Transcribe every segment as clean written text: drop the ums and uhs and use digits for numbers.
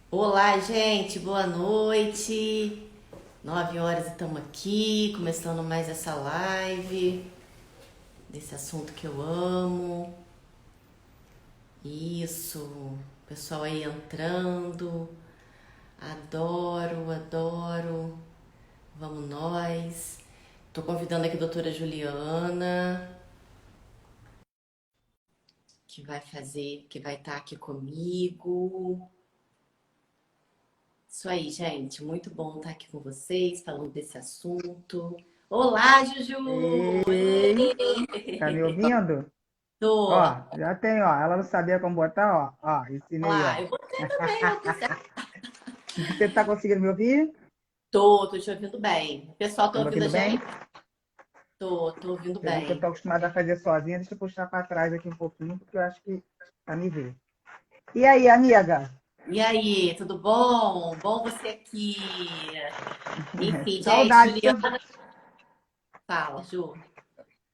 Olá, gente, boa noite. 9 horas e estamos aqui, começando mais essa live desse assunto que eu amo. Isso, pessoal aí entrando. Adoro, adoro. Vamos nós. Tô convidando aqui a doutora Juliana, que vai estar aqui comigo. Isso aí, gente. Muito bom estar aqui com vocês, falando desse assunto. Olá, Juju! Ei, tá me ouvindo? Tô. Ó, já tem, ó. Ela não sabia como botar, ó. Ó, ensinei, Olá, ó. eu botei também, vou precisar. Você tá conseguindo me ouvir? Tô te ouvindo bem. O pessoal tá Tá me ouvindo a ouvindo bem? gente? Tô ouvindo Você viu que eu bem. tô acostumada a fazer sozinha. Deixa eu puxar pra trás aqui um pouquinho, porque eu acho que tá me ver. E aí, amiga? E aí, tudo bom? Bom você aqui. Enfim, gente, Saudade. Juliana, fala, Ju.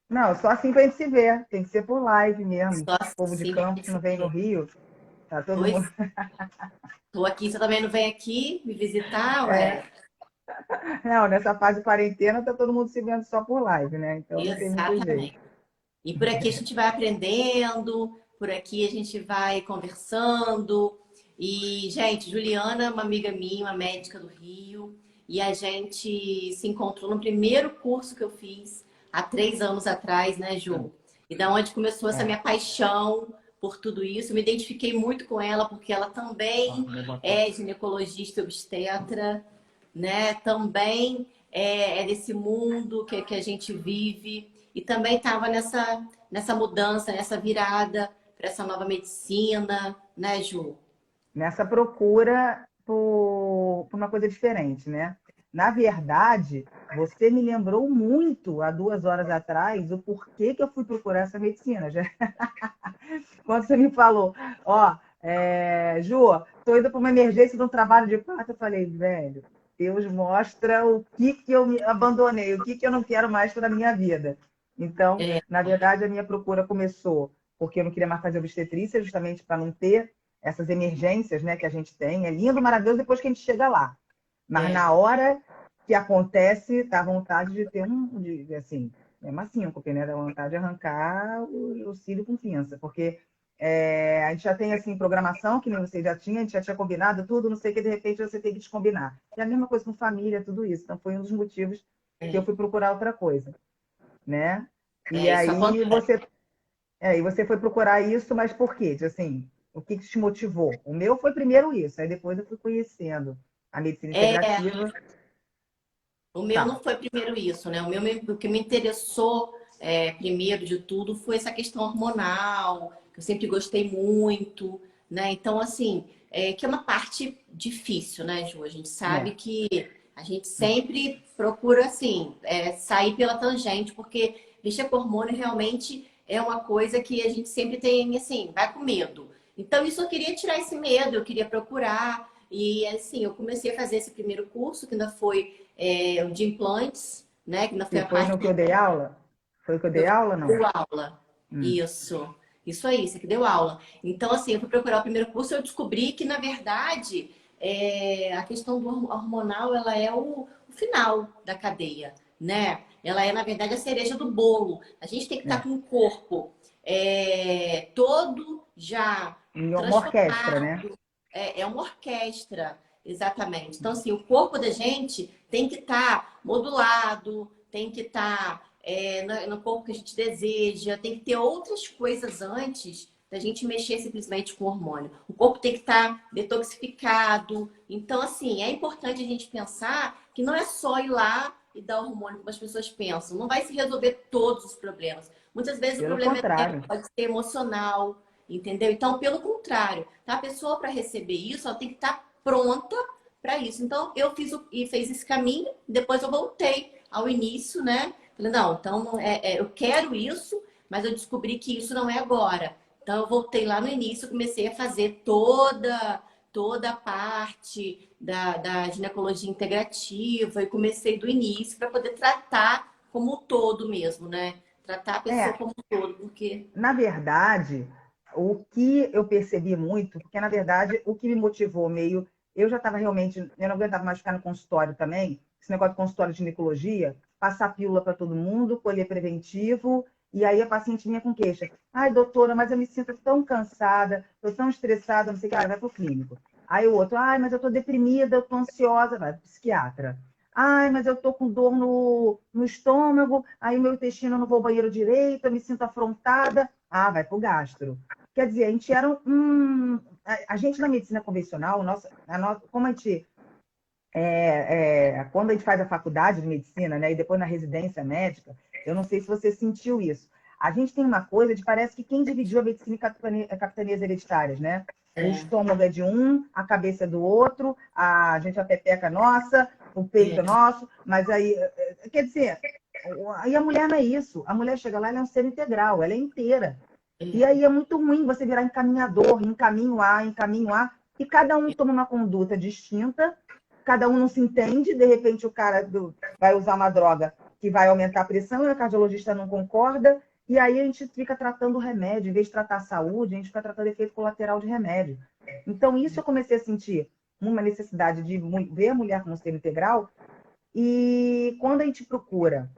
Não, só assim pra gente se ver. Tem que ser por live mesmo. Só Povo de assim pra campo gente que se não vem no ver. Rio, tá todo mundo. Pois, tô aqui, você também não vem aqui me visitar, ué? Não, nessa fase de quarentena tá todo mundo se vendo só por live, né? Então não tem muito jeito. Exatamente. E por aqui a gente vai aprendendo, por aqui a gente vai conversando. E, gente, Juliana é uma amiga minha, uma médica do Rio, e a gente se encontrou no primeiro curso que eu fiz há 3 anos atrás, né, Ju? E da onde começou essa É. minha paixão por tudo isso. Eu me identifiquei muito com ela, porque ela Ó, também meu botão. é ginecologista e obstetra, né? Também é desse mundo que a gente vive e também estava nessa mudança, nessa virada para essa nova medicina, né, Ju? Nessa procura por uma coisa diferente, né? Na verdade, você me lembrou muito há 2 horas atrás o porquê que eu fui procurar essa medicina. Já, quando você me falou, ó, Ju, tô indo para uma emergência de um trabalho de parto, eu falei, velho, Deus mostra o que eu me abandonei, o que eu não quero mais para a minha vida. Então, É, na verdade, a minha procura começou porque eu não queria mais fazer obstetrícia, justamente para não ter essas emergências, né, que a gente tem. É lindo, maravilhoso depois que a gente chega lá. Mas é, na hora que acontece, dá vontade de ter assim, é uma síncope, né? Dá vontade de arrancar o cílio com pinça, porque a gente já tem assim programação, que nem você já tinha, a gente já tinha combinado tudo, não sei o que, de repente você tem que descombinar. E a mesma coisa com família, tudo isso. Então foi um dos motivos que eu é, fui procurar outra coisa, né? E isso aí acontece. você foi procurar isso, mas por quê? Assim, o que te motivou? O meu foi primeiro isso, aí depois eu fui conhecendo a medicina É, integrativa. o meu Fala. não foi primeiro isso, né? O que me interessou primeiro de tudo foi essa questão hormonal, que eu sempre gostei muito, né? Então, assim, que é uma parte difícil, né, Ju? A gente sabe É, que a gente sempre procura, assim, sair pela tangente, porque mexer com hormônio realmente é uma coisa que a gente sempre tem, assim, vai com medo. Então, isso eu queria tirar esse medo, eu queria procurar. E, assim, eu comecei a fazer esse primeiro curso, que ainda foi o de implantes, né? Que ainda foi que a foi parte no que eu dei aula? Foi o que eu que dei eu aula, não? deu aula. Hum. Isso aí, você que deu aula. Então, assim, eu fui procurar o primeiro curso e eu descobri que, na verdade, a questão do hormonal, ela é o final da cadeia, né? Ela é, na verdade, a cereja do bolo. A gente tem que estar É. com o corpo todo já E uma orquestra, transformado. né? É uma orquestra, exatamente. Então, assim, o corpo da gente tem que estar modulado, tem que estar no corpo que a gente deseja, tem que ter outras coisas antes da gente mexer simplesmente com o hormônio. O corpo tem que estar detoxificado. Então, assim, é importante a gente pensar que não é só ir lá e dar hormônio como as pessoas pensam. Não vai se resolver todos os problemas. Muitas vezes o Pelo problema contrário. pode ser emocional, entendeu? Então, pelo contrário, tá? A pessoa para receber isso, ela tem que estar pronta para isso. Então, eu fiz e fez esse caminho, depois eu voltei ao início, né? Falei, não, então eu quero isso, mas eu descobri que isso não é agora. Então, eu voltei lá no início, comecei a fazer toda a parte da ginecologia integrativa e comecei do início para poder tratar como um todo mesmo, né? Tratar a pessoa É, como um todo, porque na verdade, o que eu percebi muito, porque na verdade o que me motivou meio eu já estava realmente, eu não aguentava mais ficar no consultório também, esse negócio de consultório de ginecologia, passar pílula para todo mundo, colher preventivo, e aí a paciente vinha com queixa. Ai, doutora, mas eu me sinto tão cansada, estou tão estressada, não sei o que, vai para o clínico. Aí o outro, ai, mas eu estou deprimida, eu estou ansiosa, vai para o psiquiatra. Ai, mas eu estou com dor no estômago, aí o meu intestino, eu não vou ao banheiro direito, eu me sinto afrontada. Ah, vai para o gastro. Quer dizer, a gente era a gente na medicina convencional, como a gente quando a gente faz a faculdade de medicina, né, e depois na residência médica, eu não sei se você sentiu isso. A gente tem uma coisa de parece que quem dividiu a medicina em capitanias hereditárias, né? O É, estômago é de um, a cabeça é do outro, a pepeca é nossa, o peito é é, nosso, mas aí, quer dizer, aí a mulher não é isso. A mulher chega lá, ela é um ser integral, ela é inteira. E é, aí é muito ruim você virar encaminhador, encaminho A, e cada um toma uma conduta distinta, cada um não se entende, de repente o cara vai usar uma droga que vai aumentar a pressão e o cardiologista não concorda, e aí a gente fica tratando o remédio, em vez de tratar a saúde, a gente fica tratando efeito colateral de remédio. Então, isso eu comecei a sentir uma necessidade de ver a mulher como ser integral, e quando a gente procura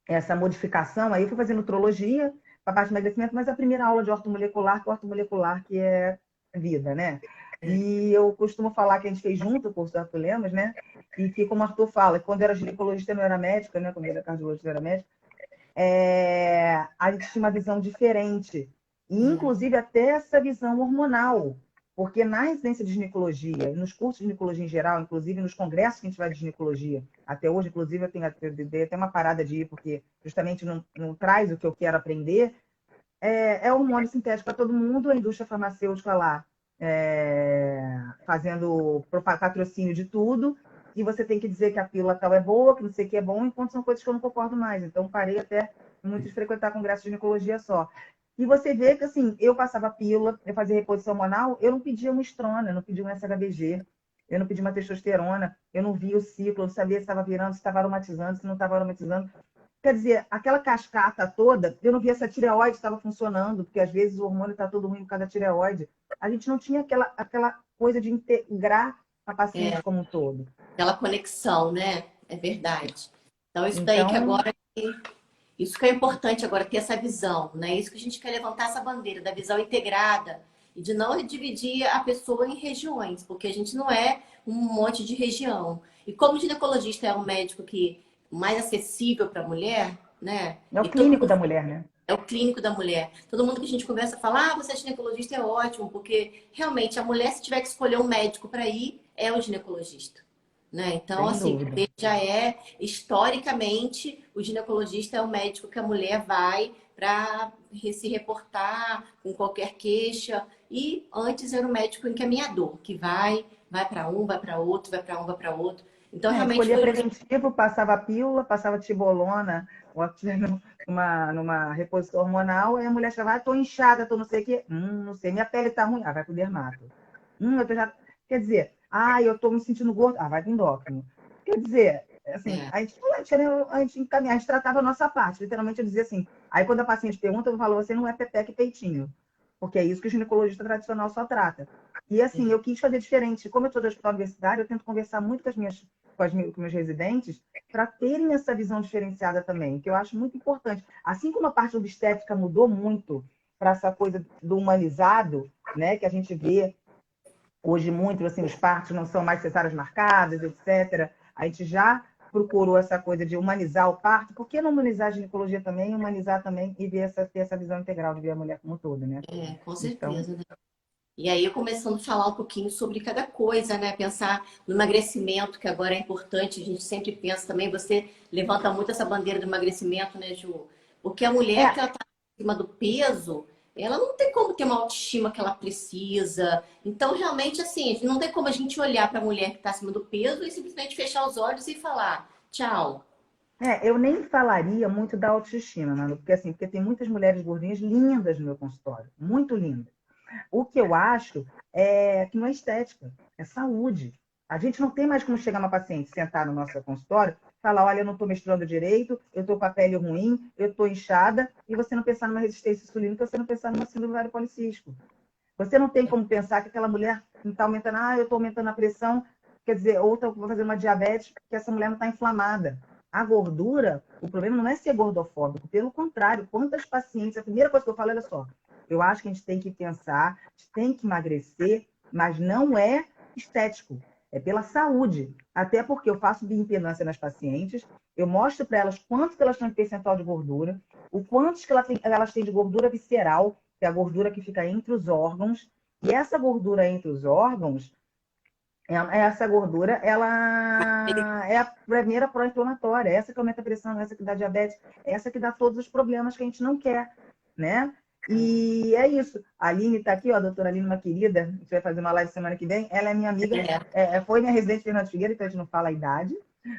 essa modificação, aí eu fui fazer nutrologia para a parte de emagrecimento, mas a primeira aula de ortomolecular que é vida, né? é. E eu costumo falar que a gente fez junto o curso do Arthur Lemos, né? E que, como o Arthur fala, quando eu era ginecologista eu não era médica, né? Quando eu era cardiologista eu era médica, a gente tinha uma visão diferente. E, inclusive, até essa visão hormonal. Porque na residência de ginecologia, e nos cursos de ginecologia em geral, inclusive nos congressos que a gente vai de ginecologia, até hoje, inclusive, eu dei até uma parada de ir, porque justamente não traz o que eu quero aprender, hormônio sintético para todo mundo, a indústria farmacêutica lá fazendo patrocínio de tudo, e você tem que dizer que a pílula tal é boa, que não sei o que é bom, enquanto são coisas que eu não concordo mais. Então, parei até muito de frequentar congresso de ginecologia só. E você vê que, assim, eu passava pílula, eu fazia reposição hormonal, eu não pedia uma estrona, eu não pedia um SHBG, eu não pedia uma testosterona, eu não via o ciclo, eu não sabia se estava virando, se estava aromatizando, se não estava aromatizando. Quer dizer, aquela cascata toda, eu não via se a tireoide estava funcionando, porque às vezes o hormônio está todo ruim por causa da tireoide. A gente não tinha aquela coisa de integrar a paciente É, como um todo. aquela conexão, né? É verdade. Então, isso daí que Então, agora, isso que é importante agora, ter essa visão, né? Isso que a gente quer levantar essa bandeira da visão integrada e de não dividir a pessoa em regiões, porque a gente não é um monte de região. E como o ginecologista é um médico que mais acessível para a mulher, né? é o E todo clínico mundo da mulher, né? é o clínico da mulher. Todo mundo que a gente conversa fala, você é ginecologista, é ótimo, porque realmente a mulher, se tiver que escolher um médico para ir, é o ginecologista. Né? Então, Sem assim, dúvida. já historicamente, o ginecologista é o médico que a mulher vai para se reportar com qualquer queixa. E antes era o médico encaminhador, que vai para um, vai para outro, vai para um, vai para outro. Então, realmente Escolhia foi preventivo, passava pílula, passava tibolona, ou numa reposição hormonal, aí a mulher chegava, estou inchada, estou não sei o quê. Não sei, minha pele está ruim. Ah, vai para o dermato. Já... Quer dizer, eu estou me sentindo gordo. Ah, vai para o endócrino. Quer dizer, assim, é, a gente tratava a nossa parte. Literalmente, eu dizia assim. Aí, quando a paciente pergunta, eu falo, você não é pepeca e peitinho. Porque é isso que o ginecologista tradicional só trata. E, assim, eu quis fazer diferente. Como eu sou da hospital universitário, eu tento conversar muito com meus residentes para terem essa visão diferenciada também, que eu acho muito importante. Assim como a parte obstétrica mudou muito para essa coisa do humanizado, né, que a gente vê hoje muito, assim, os partos não são mais cesáreas marcadas, etc. A gente já procurou essa coisa de humanizar o parto, por que não humanizar a ginecologia também, humanizar também e ter essa visão integral de ver a mulher como um todo, né? com Então, certeza, né? E aí eu começando a falar um pouquinho sobre cada coisa, né? Pensar no emagrecimento, que agora é importante, a gente sempre pensa também, você levanta muito essa bandeira do emagrecimento, né, Ju? Porque a mulher é, que ela tá acima do peso, ela não tem como ter uma autoestima que ela precisa. Então, realmente, assim, não tem como a gente olhar para a mulher que está acima do peso e simplesmente fechar os olhos e falar, tchau. eu nem falaria muito da autoestima, Manu, porque tem muitas mulheres gordinhas lindas no meu consultório, muito lindas. O que eu acho é que não é estética, é saúde. A gente não tem mais como chegar uma paciente, sentar no nosso consultório, falar, olha, eu não estou menstruando direito, eu estou com a pele ruim, eu estou inchada, e você não pensar numa resistência insulínica, você não pensar numa síndrome ovário policístico. Você não tem como pensar que aquela mulher não está aumentando, eu estou aumentando a pressão, quer dizer, ou vou fazer uma diabetes, porque essa mulher não está inflamada. A gordura, o problema não é ser gordofóbico, pelo contrário, quantas pacientes, a primeira coisa que eu falo, olha só, eu acho que a gente tem que pensar, a gente tem que emagrecer, mas não é estético, é pela saúde. Até porque eu faço bioimpedância nas pacientes, eu mostro para elas quanto que elas têm de percentual de gordura, o quanto que elas têm de gordura visceral, que é a gordura que fica entre os órgãos, e essa gordura entre os órgãos, essa gordura, ela é a primeira pró-inflamatória, essa que aumenta a pressão, essa que dá diabetes, essa que dá todos os problemas que a gente não quer, né? E é isso. A Aline está aqui, ó, a doutora Aline, uma querida, a gente vai fazer uma live semana que vem. Ela é minha amiga, foi minha residente de Fernando Figueiredo, então a gente não fala a idade,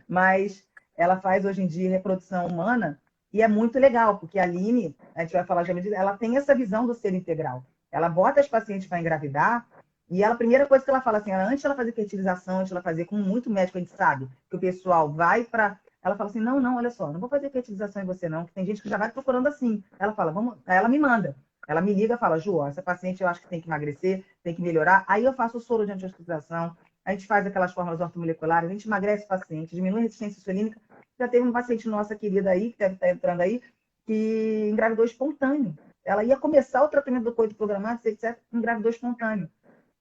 mas ela faz hoje em dia reprodução humana e é muito legal, porque a Aline, a gente vai falar já, ela tem essa visão do ser integral. Ela bota as pacientes para engravidar e ela, a primeira coisa que ela fala assim, antes ela fazer fertilização, antes ela fazer, como muito médico a gente sabe, que o pessoal vai para... Ela fala assim, não, olha só, não vou fazer fertilização em você não, que tem gente que já vai procurando assim. Ela fala, vamos... Aí ela me manda. Ela me liga e fala, Ju, ó, essa paciente eu acho que tem que emagrecer, tem que melhorar. Aí eu faço o soro de antihospitalização, a gente faz aquelas fórmulas ortomoleculares, a gente emagrece o paciente, diminui a resistência insulínica. Já teve uma paciente nossa querida aí, que deve estar entrando aí, que engravidou espontâneo. Ela ia começar o tratamento do coito programado, etc., engravidou espontâneo.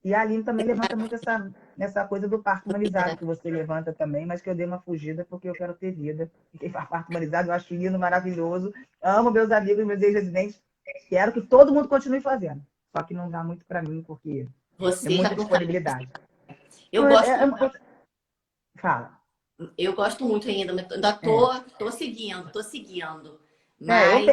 E a Aline também levanta muito essa coisa do parto humanizado, que você levanta também, mas que eu dei uma fugida porque eu quero ter vida. Fiquei para parto humanizado, eu acho lindo, maravilhoso. Amo meus amigos, meus ex-residentes. Quero que todo mundo continue fazendo. Só que não dá muito para mim, porque é Você já muita não disponibilidade. Eu gosto, Fala. eu gosto muito ainda, mas ainda É. tô seguindo, tô seguindo. Eu Mas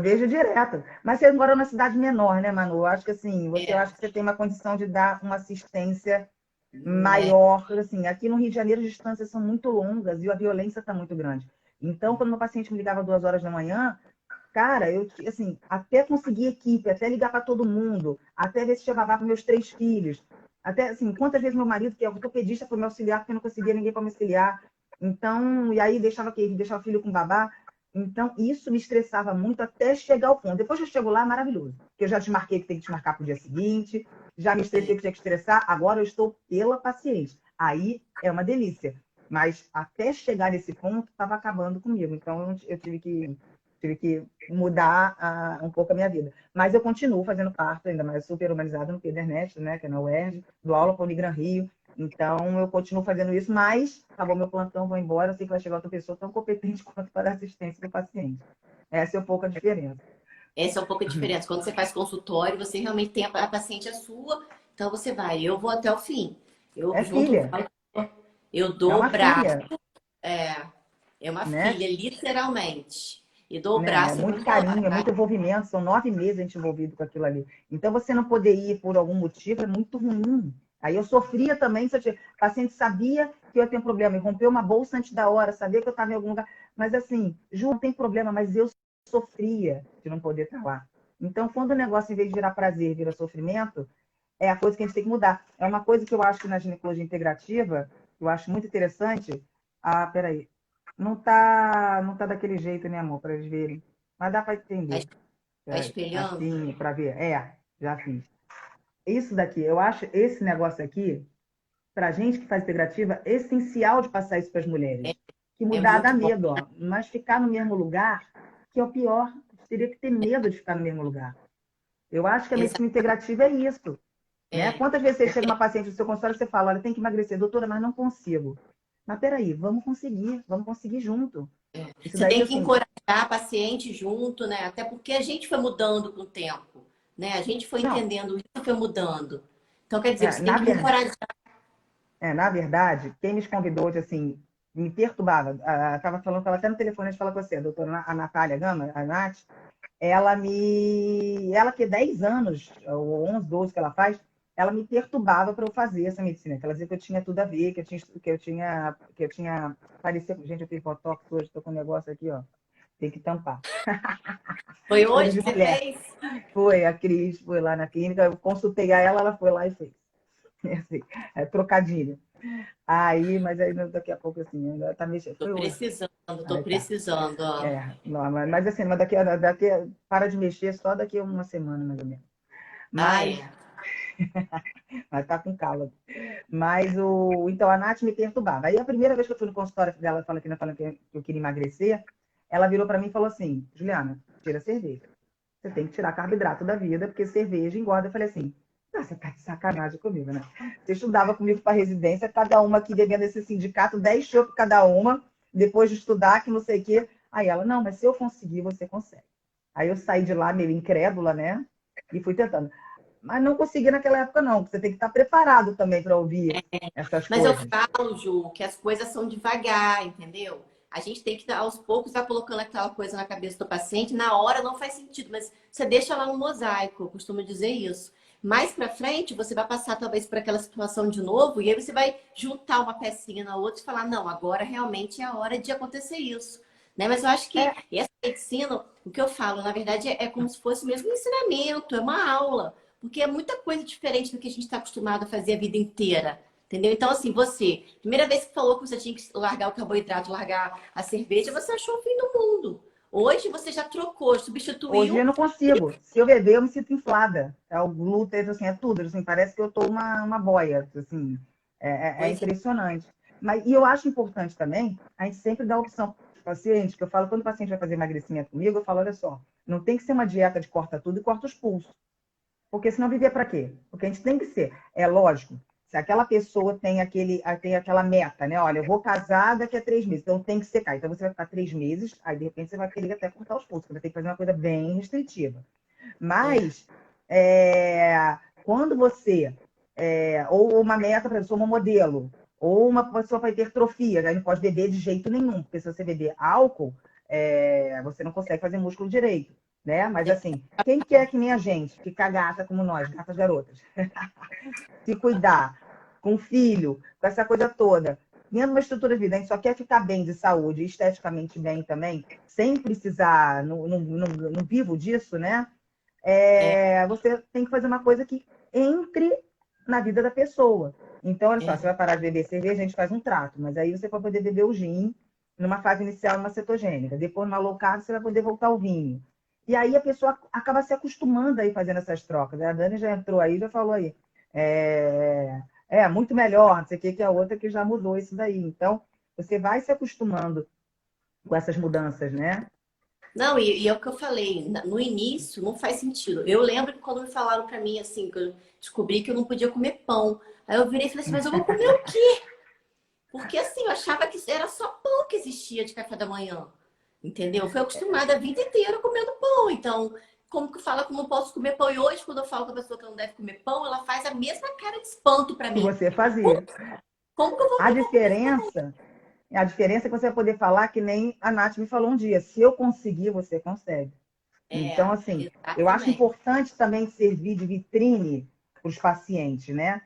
vejo direto. Mas você mora numa cidade menor, né, Manu? Eu acho que assim, eu acho que você tem uma condição de dar uma assistência né, maior, assim, aqui no Rio de Janeiro as distâncias são muito longas e a violência está muito grande. Então, quando meu paciente me ligava 2 horas da manhã, cara, eu, assim, até conseguir equipe, até ligar para todo mundo, até ver se chamava para meus 3 filhos, até, assim, quantas vezes meu marido, que é ortopedista, foi me auxiliar porque não conseguia ninguém para me auxiliar. Então, e aí deixava o filho com babá. Então, isso me estressava muito até chegar ao ponto. Depois que eu chego lá, é maravilhoso. Porque eu já desmarquei que tem que desmarcar para o dia seguinte, já me estressei que tinha que estressar, agora eu estou pela paciente. Aí é uma delícia. Mas até chegar nesse ponto, estava acabando comigo. Então, eu tive que mudar um pouco a minha vida. Mas eu continuo fazendo parte, ainda mais super humanizado no Pedernet, né, que é na UERJ, dou aula para o Unigran Rio. Então, eu continuo fazendo isso, mas acabou meu plantão, vou embora, eu sei que vai chegar outra pessoa tão competente quanto para a assistência do paciente. Essa é um pouco a diferença. essa é um pouco a diferença. Quando você faz consultório, você realmente tem a paciente é sua, então você vai. Eu vou até o fim. Eu É junto, filha, eu é dou uma o braço. filha, É, é uma né? filha, literalmente. E dou o Né? É braço, muito vamos embora. carinho, é muito envolvimento, são 9 meses a gente envolvido com aquilo ali. Então, você não poder ir por algum motivo é muito ruim. Aí eu sofria também, se o paciente sabia que eu ia ter um problema, e rompeu uma bolsa antes da hora, sabia que eu estava em algum lugar. Mas assim, Ju, não tem problema, mas eu sofria de não poder estar lá. Então, quando o negócio, em vez de virar prazer, vira sofrimento, é a coisa que a gente tem que mudar. É uma coisa que eu acho que na ginecologia integrativa, eu acho muito interessante. Ah, peraí. Não tá daquele jeito, né, amor, para eles verem. Mas dá para Vai, entender. vai espelhando. Assim, para ver. Já fiz. Isso daqui, eu acho esse negócio aqui, para gente que faz integrativa, é essencial de passar isso para as É, mulheres. Que é mudar dá muito bom. medo, ó. Mas ficar no mesmo lugar, que é o pior. Teria que ter medo de ficar no mesmo lugar. Eu acho que a medicina integrativa é isso. Né? É. Quantas vezes você chega uma paciente no seu consultório e você fala, olha, tem que emagrecer, doutora, mas não consigo. Mas peraí, vamos conseguir junto. Isso Você daí, tem que assim, encorajar a paciente junto, né? Até porque a gente foi mudando com o tempo, né? A gente foi não, entendendo isso e foi mudando. Então, quer dizer, você tem na que verdade, encorajar. na verdade, quem me convidou, de, assim, me perturbava, estava falando com ela até no telefone, a gente fala com você, a doutora a Natália Gama, a Nath, ela que 10 anos, ou 11, 12 que ela faz, ela me perturbava para eu fazer essa medicina, que ela dizia que eu tinha tudo a ver, que eu tinha parecido, gente, eu tenho botox hoje, estou com um negócio aqui, ó, tem que tampar. Foi Coisa hoje de que você mulher. fez? Foi, a Cris foi lá na clínica, eu consultei a ela, ela foi lá e fez. Assim, trocadilho. Aí, mas aí daqui a pouco, assim, ainda tá mexendo. Tô Foi hoje. precisando, tô Aí tá. precisando, ó. Não, mas assim, mas para de mexer só daqui a uma semana, mais ou menos. Ah, Mas é. Mas tá com calma. Mas então a Nath me perturbava. Aí a primeira vez que eu fui no consultório dela, falando que eu queria emagrecer, ela virou para mim e falou assim: Juliana, tira a cerveja. Você tem que tirar carboidrato da vida, porque cerveja engorda. Eu falei assim: ah, você tá de sacanagem comigo, né? Você estudava comigo para residência, cada uma aqui bebendo esse sindicato, 10 chopp cada uma, depois de estudar, que não sei o quê. Aí ela: não, mas se eu conseguir, você consegue. Aí eu saí de lá meio incrédula, né? E fui tentando. Mas não consegui naquela época, não. Você tem que estar preparado também para ouvir essas Mas eu coisas. falo, Ju, que as coisas são devagar, entendeu? A gente tem que, aos poucos, estar colocando aquela coisa na cabeça do paciente. Na hora não faz sentido, mas você deixa lá no mosaico, eu costumo dizer isso. Mais pra frente, você vai passar talvez por aquela situação de novo, e aí você vai juntar uma pecinha na outra e falar: não, agora realmente é a hora de acontecer isso. Né? Mas eu acho que É, essa medicina, o que eu falo, na verdade, é como se fosse mesmo um ensinamento, é uma aula. Porque é muita coisa diferente do que a gente está acostumado a fazer a vida inteira. Entendeu? Então, assim, você, primeira vez que falou que você tinha que largar o carboidrato, largar a cerveja, você achou o fim do mundo. Hoje você já trocou, hoje eu substituiu. não consigo. Se eu beber, eu me sinto inflada. É o glúten, assim, é tudo. Assim, parece que eu tô uma boia. Assim, é Pois é. impressionante. E eu acho importante também, a gente sempre dá opção para o paciente, que eu falo, quando o paciente vai fazer emagrecimento comigo, eu falo: olha só, não tem que ser uma dieta de corta tudo e corta os pulsos. Porque senão viver para quê? Porque a gente tem que ser. É lógico, se aquela pessoa tem aquela meta, né? Olha, eu vou casar daqui a 3 meses, então tem que secar. Então você vai ficar 3 meses, aí de repente você vai querer até cortar os pulsos, você vai ter que fazer uma coisa bem restritiva. É. Mas quando você, ou uma meta para pessoa, uma modelo, ou uma pessoa para hipertrofia, aí não pode beber de jeito nenhum, porque se você beber álcool, você não consegue fazer músculo direito, né? Mas assim, quem quer que nem a gente, ficar gata como nós, gatas garotas, se cuidar com filho, com essa coisa toda, dentro de uma estrutura de vida, a gente só quer ficar bem de saúde, esteticamente bem também, sem precisar, não vivo disso, né? É. Você tem que fazer uma coisa que entre na vida da pessoa. Então, olha só, você É. vai parar de beber cerveja, a gente faz um trato, mas aí você vai poder beber o gin numa fase inicial, numa cetogênica. Depois, numa low carb, você vai poder voltar ao vinho. E aí a pessoa acaba se acostumando aí fazendo essas trocas. A Dani já entrou aí, já falou aí. Muito melhor, não sei o que a outra que já mudou isso daí. Então, você vai se acostumando com essas mudanças, né? Não, e é o que eu falei, no início não faz sentido. Eu lembro que quando me falaram pra mim assim, que eu descobri que eu não podia comer pão. Aí eu virei e falei assim: mas eu vou comer o quê? Porque assim, eu achava que era só pão que existia de café da manhã. Entendeu? Eu fui acostumada a vida inteira comendo pão. Então, como que fala que eu não posso comer pão? E hoje, quando eu falo com a pessoa que não deve comer pão, ela faz a mesma cara de espanto pra Que mim. você Como, fazia. como que eu vou A comer pão? diferença A diferença é que você vai poder falar que nem a Nath me falou um dia. Se eu conseguir, você consegue. Então, É, assim, eu acho exatamente. importante também servir de vitrine para os pacientes, né?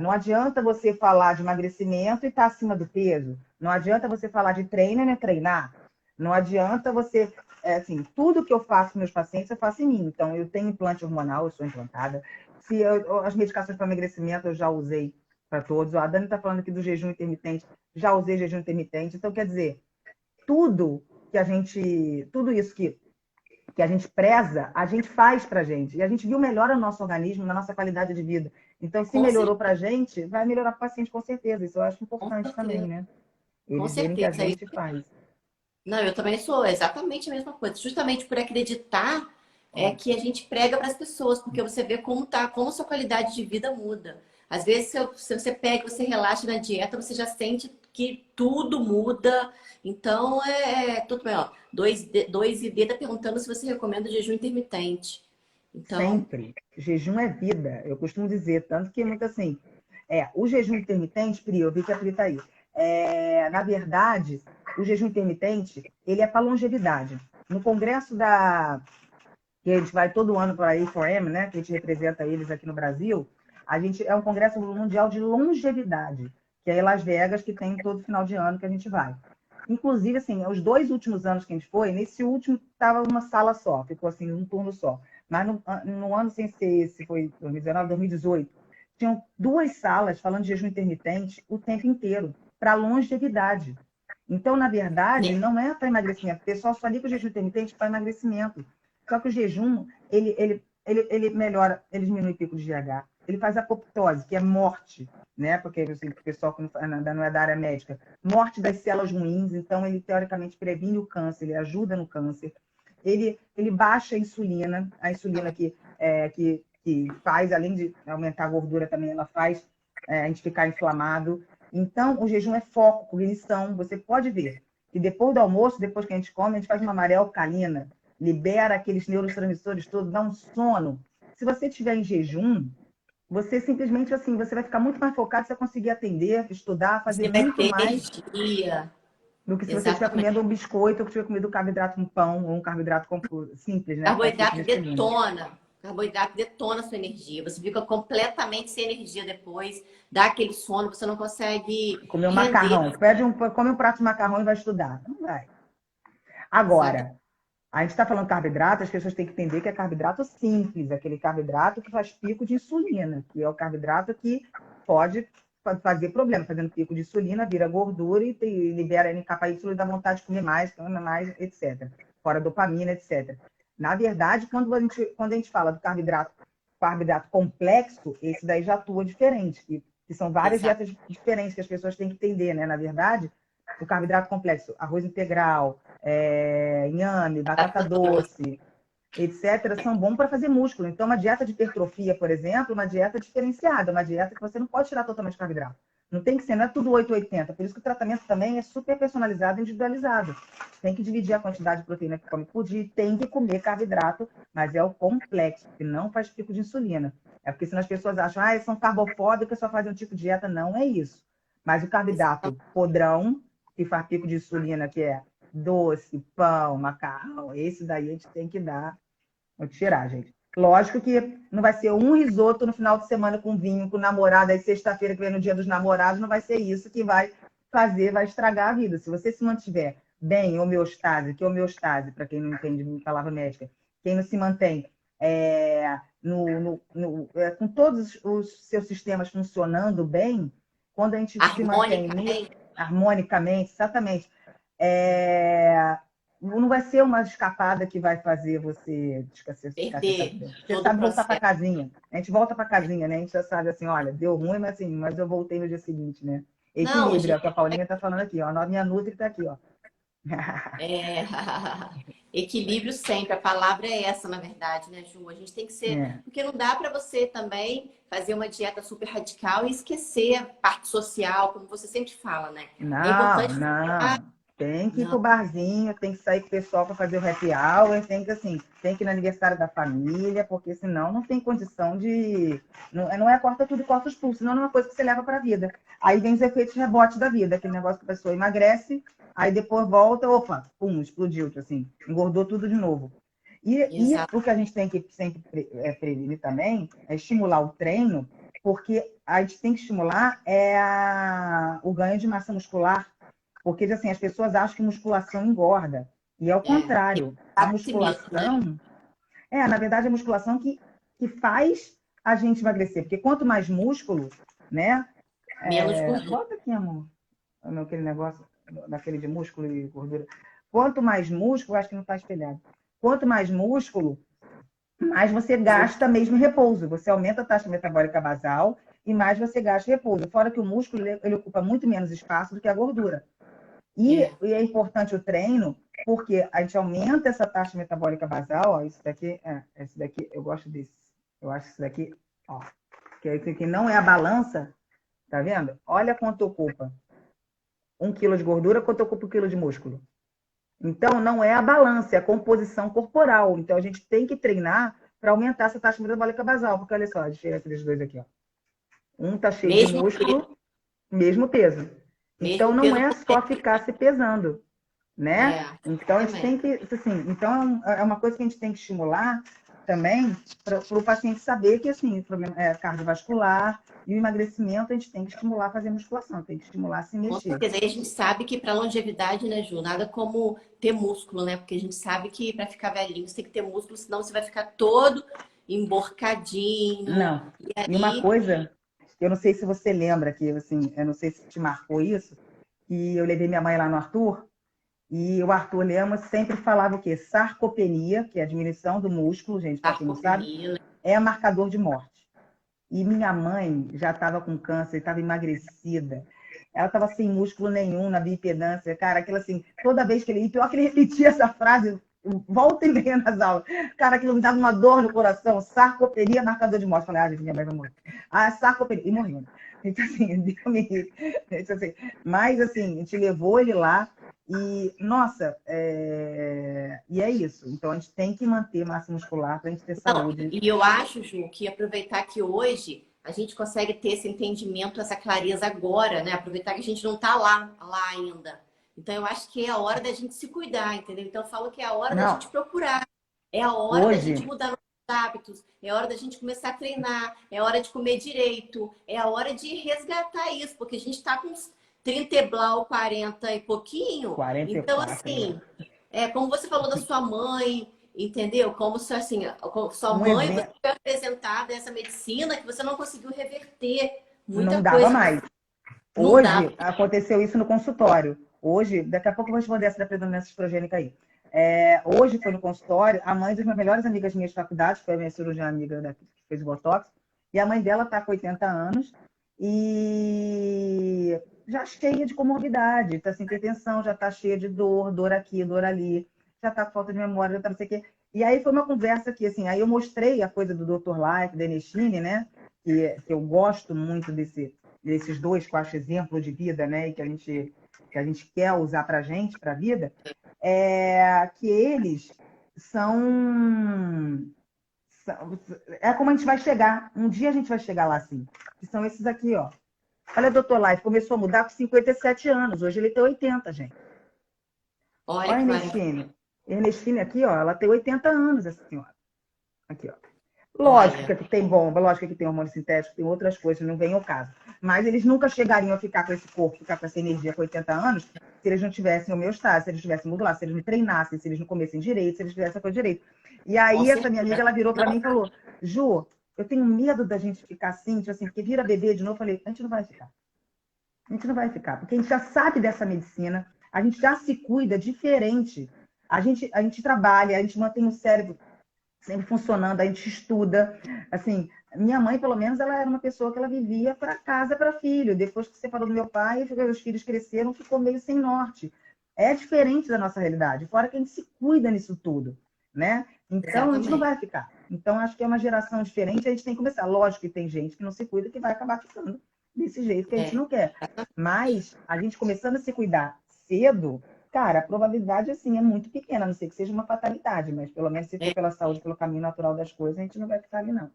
Não adianta você falar de emagrecimento e estar acima do peso. Não adianta você falar de treino e não treinar. Não adianta você. Assim, tudo que eu faço com meus pacientes, eu faço em mim. Então, eu tenho implante hormonal, eu sou implantada. As medicações para emagrecimento eu já usei para todos. A Dani está falando aqui do jejum intermitente, já usei jejum intermitente. Então, quer dizer, tudo isso que a gente preza, a gente faz para a gente. E a gente viu melhora no nosso organismo, na nossa qualidade de vida. Então, se Com melhorou certeza, para a gente, vai melhorar para o paciente com certeza. Isso eu acho com importante também, certeza. né? Com Eles verem que a certeza. gente faz. Não, eu também sou exatamente a mesma coisa. Justamente por acreditar que a gente prega para as pessoas, porque você vê como tá, como a sua qualidade de vida muda. Às vezes, se você pega, você relaxa na dieta, você já sente que tudo muda. Então, tudo bem, ó. 2ID tá perguntando se você recomenda o jejum intermitente. Então, Sempre. Jejum é vida, eu costumo dizer. Tanto que muito assim. O jejum intermitente, Pri, eu vi que a Pri tá aí. Na verdade, o jejum intermitente, ele é para longevidade. No congresso que a gente vai todo ano para a A4M, né, que a gente representa eles aqui no Brasil, a gente é um congresso mundial de longevidade, que é em Las Vegas, que tem todo final de ano que a gente vai. Inclusive, assim, os 2 últimos anos que a gente foi, nesse último estava uma sala só, ficou assim, um turno só. Mas no ano sem ser esse, foi 2019, 2018, tinham 2 salas falando de jejum intermitente o tempo inteiro, para longevidade. Então, na verdade, né? não é para emagrecimento. O pessoal só liga o jejum intermitente para emagrecimento. Só que o jejum, ele ele melhora, ele diminui o pico de GH, ele faz apoptose, que é morte, né? Porque assim, o pessoal que não é da área médica, morte das células ruins, então ele teoricamente previne o câncer, ele ajuda no câncer. Ele baixa a insulina que faz, além de aumentar a gordura também, ela faz a gente ficar inflamado. Então, o jejum é foco, cognição. Você pode ver que depois do almoço, depois que a gente come, a gente faz uma maré alcalina, libera aqueles neurotransmissores todos, dá um sono. Se você estiver em jejum, você simplesmente assim, você vai ficar muito mais focado, você vai conseguir atender, estudar, fazer Você vai muito ter mais energia. do que se você estiver Exatamente. comendo um biscoito ou que tiver comido um carboidrato com pão ou um carboidrato simples, né? Que é rico Carboidrato em insulina. detona. Carboidrato detona a sua energia. Você fica completamente sem energia depois, dá aquele sono, você não consegue Comer um render. macarrão, come um prato de macarrão e vai estudar. Não vai. Exatamente. Agora, a gente está falando carboidrato, as pessoas têm que entender que é carboidrato simples, aquele carboidrato que faz pico de insulina, que é o carboidrato que pode fazer problema, fazendo pico de insulina, vira gordura e libera NK-Y e dá vontade de comer mais, etc. Fora dopamina, etc. Na verdade, quando a gente fala do carboidrato complexo, esse daí já atua diferente, que são várias Exato. dietas diferentes que as pessoas têm que entender, né? Na verdade, o carboidrato complexo, arroz integral, inhame, batata doce, etc., são bons para fazer músculo. Então, uma dieta de hipertrofia, por exemplo, é uma dieta diferenciada, uma dieta que você não pode tirar totalmente carboidrato. Não tem que ser, não é tudo 880. Por isso que o tratamento também é super personalizado e individualizado. Tem que dividir a quantidade de proteína que come por dia, tem que comer carboidrato, mas é o complexo, que não faz pico de insulina. É porque senão as pessoas acham, são carbofóbicas, só fazem um tipo de dieta. Não é isso. Mas o carboidrato podrão, que faz pico de insulina, que é doce, pão, macarrão, esse daí a gente tem que dar, vou tirar, gente. Lógico que não vai ser um risoto no final de semana com vinho, com namorado, aí sexta-feira que vem no dia dos namorados, não vai ser isso que vai vai estragar a vida. Se você se mantiver bem, homeostase, que é homeostase, para quem não entende palavra médica, quem não se mantém com todos os seus sistemas funcionando bem, quando a gente se mantém Harmonicamente, harmonicamente, exatamente, não vai ser uma escapada que vai fazer você ficar sem perder saber. Você todo o sabe voltar para processo. casinha. A gente volta para casinha, né? A gente já sabe assim, olha, deu ruim, mas eu voltei no dia seguinte, né? Não, Equilíbrio, é o gente, que a Paulinha está falando aqui, ó. A minha Nutri está aqui, ó. é... equilíbrio sempre. A palavra é essa, na verdade, né, Ju? A gente tem que ser. É. Porque não dá para você também fazer uma dieta super radical e esquecer a parte social, como você sempre fala, né? É Não, importante. não. Tem que ir Não, pro barzinho, tem que sair com o pessoal para fazer o happy hour, tem que ir no aniversário da família, porque senão não tem condição de. Não é corta tudo e corta os pulsos, senão não é uma coisa que você leva para a vida. Aí vem os efeitos rebote da vida, aquele negócio que a pessoa emagrece, aí depois volta, opa, pum, explodiu, assim, engordou tudo de novo. E exato. o que a gente tem que sempre prevenir também é estimular o treino, porque a gente tem que estimular o ganho de massa muscular, porque assim, as pessoas acham que musculação engorda. E é o É. contrário. A Sabe si mesmo, né? musculação na verdade, a musculação que faz a gente emagrecer. Porque quanto mais músculo, né? Menos gordura. Bota aqui, amor, aquele negócio, daquele de músculo e gordura. Quanto mais músculo, acho que não está espelhado. Quanto mais músculo, mais você gasta mesmo em repouso. Você aumenta a taxa metabólica basal e mais você gasta em repouso. Fora que o músculo ele ocupa muito menos espaço do que a gordura. É. E é importante o treino, porque a gente aumenta essa taxa metabólica basal. Ó, esse daqui, eu gosto desse. Eu acho esse daqui, ó, que não é a balança, tá vendo? Olha quanto ocupa 1 quilo de gordura, quanto ocupa 1 quilo de músculo. Então, não é a balança, é a composição corporal. Então, a gente tem que treinar para aumentar essa taxa metabólica basal. Porque, olha só, deixa eu ver aqueles dois aqui. Ó. Um tá cheio de Mesmo peso, músculo, mesmo peso. Então, mesmo não peso é por só dentro. ficar se pesando, né? É, Então, a gente também. tem que, assim, então é uma coisa que a gente tem que estimular também para o paciente saber que, assim, o problema é cardiovascular e o emagrecimento a gente tem que estimular a fazer musculação, tem que estimular a se Com mexer. certeza. E a gente sabe que para longevidade, né, Ju, nada como ter músculo, né? Porque a gente sabe que para ficar velhinho você tem que ter músculo, senão você vai ficar todo emborcadinho. Não. E E uma aí, coisa, eu não sei se você lembra que, assim, eu não sei se te marcou isso, que eu levei minha mãe lá no Arthur E o Arthur Lemos sempre falava o quê? Sarcopenia, que é a diminuição do músculo, gente, para quem não sabe, Sarcopenia. é marcador de morte. E minha mãe já estava com câncer, estava emagrecida. Ela estava sem músculo nenhum na bioimpedância. Cara, aquilo assim, toda vez que ele... Pior que ele repetia essa frase, volta e meia nas aulas. Cara, aquilo me dava uma dor no coração. Sarcopenia, marcador de morte. Eu falei, gente, minha mãe vai morrer. Ah, sarcopenia. E morreu. Então, assim, Deus me livre. Então, assim, mas, assim, a gente levou ele lá e, nossa, e é isso. Então, a gente tem que manter massa muscular para a gente ter Não, saúde. e eu acho, Ju, que aproveitar que hoje a gente consegue ter esse entendimento, essa clareza agora, né? Aproveitar que a gente não tá lá ainda. Então, eu acho que é a hora da gente se cuidar, entendeu? Então, eu falo que é a hora da Não, gente procurar. É a hora da gente hoje, mudar nossos hábitos. É a hora da gente começar a treinar. É a hora de comer direito. É a hora de resgatar isso. Porque a gente tá com uns 30 e blau, 40 e pouquinho. Então, 44, né? assim, como você falou da sua mãe, entendeu? Como se assim, com sua Um mãe, você evento foi apresentada essa medicina que você não conseguiu reverter muita não dava coisa, mais. não dá. Hoje, aconteceu isso no consultório. Hoje, daqui a pouco eu vou responder essa da predominância estrogênica aí. Hoje foi no consultório, a mãe das minhas melhores amigas minhas de faculdade, foi a minha cirurgiã amiga que fez o Botox, e a mãe dela está com 80 anos e já cheia de comorbidade, está sem hipertensão, já está cheia de dor aqui, dor ali, já está com falta de memória, já está não sei o quê. E aí foi uma conversa que, assim, aí eu mostrei a coisa do Dr. Life, da Enestine, né? Que eu gosto muito desses dois, que eu acho exemplo de vida, né? E que a gente quer usar para a gente, para a vida, que eles são, é como a gente vai chegar. Um dia a gente vai chegar lá, assim. Que são esses aqui, ó. Olha, Dr. Life começou a mudar com 57 anos. Hoje ele tem 80, gente. Olha Olha a que maravilha. Ernestine. Ernestine aqui, ó, ela tem 80 anos, essa senhora. Aqui, ó. Lógico Olha, que tem bomba, lógico que tem hormônio sintético, tem outras coisas, não vem ao caso. Mas eles nunca chegariam a ficar com esse corpo, ficar com essa energia com 80 anos, se eles não tivessem homeostase, se eles tivessem modulado, se eles não treinassem, se eles não comessem direito, se eles fizessem a coisa direito. E com aí, essa minha amiga, certeza. ela virou para mim Não, e falou: Ju, eu tenho medo da gente ficar assim, tipo assim, porque vira bebê de novo. Eu falei: a gente não vai ficar. A gente não vai ficar, porque a gente já sabe dessa medicina, a gente já se cuida diferente. A gente trabalha, a gente mantém o cérebro sempre funcionando, a gente estuda. Assim, minha mãe, pelo menos, ela era uma pessoa que ela vivia para casa, para filho. Depois que você falou do meu pai, os filhos cresceram, ficou meio sem norte. É diferente da nossa realidade, fora que a gente se cuida nisso tudo, né? Então, a gente não exatamente. vai ficar. Então, acho que é uma geração diferente, a gente tem que começar. Lógico que tem gente que não se cuida, que vai acabar ficando desse jeito que a gente É, não quer. Mas, a gente começando a se cuidar cedo, cara, a probabilidade, assim, é muito pequena, a não ser que seja uma fatalidade, mas pelo menos se for é, pela saúde, pelo caminho natural das coisas, a gente não vai ficar ali, não.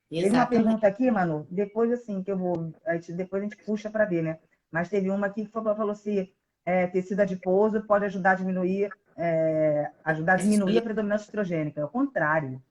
Teve uma exatamente. pergunta aqui, Manu, depois, assim, que eu vou, depois a gente puxa para ver, né? Mas teve uma aqui que falou se tecido adiposo pode ajudar a Essa diminuir a escolha predominância estrogênica. É o contrário,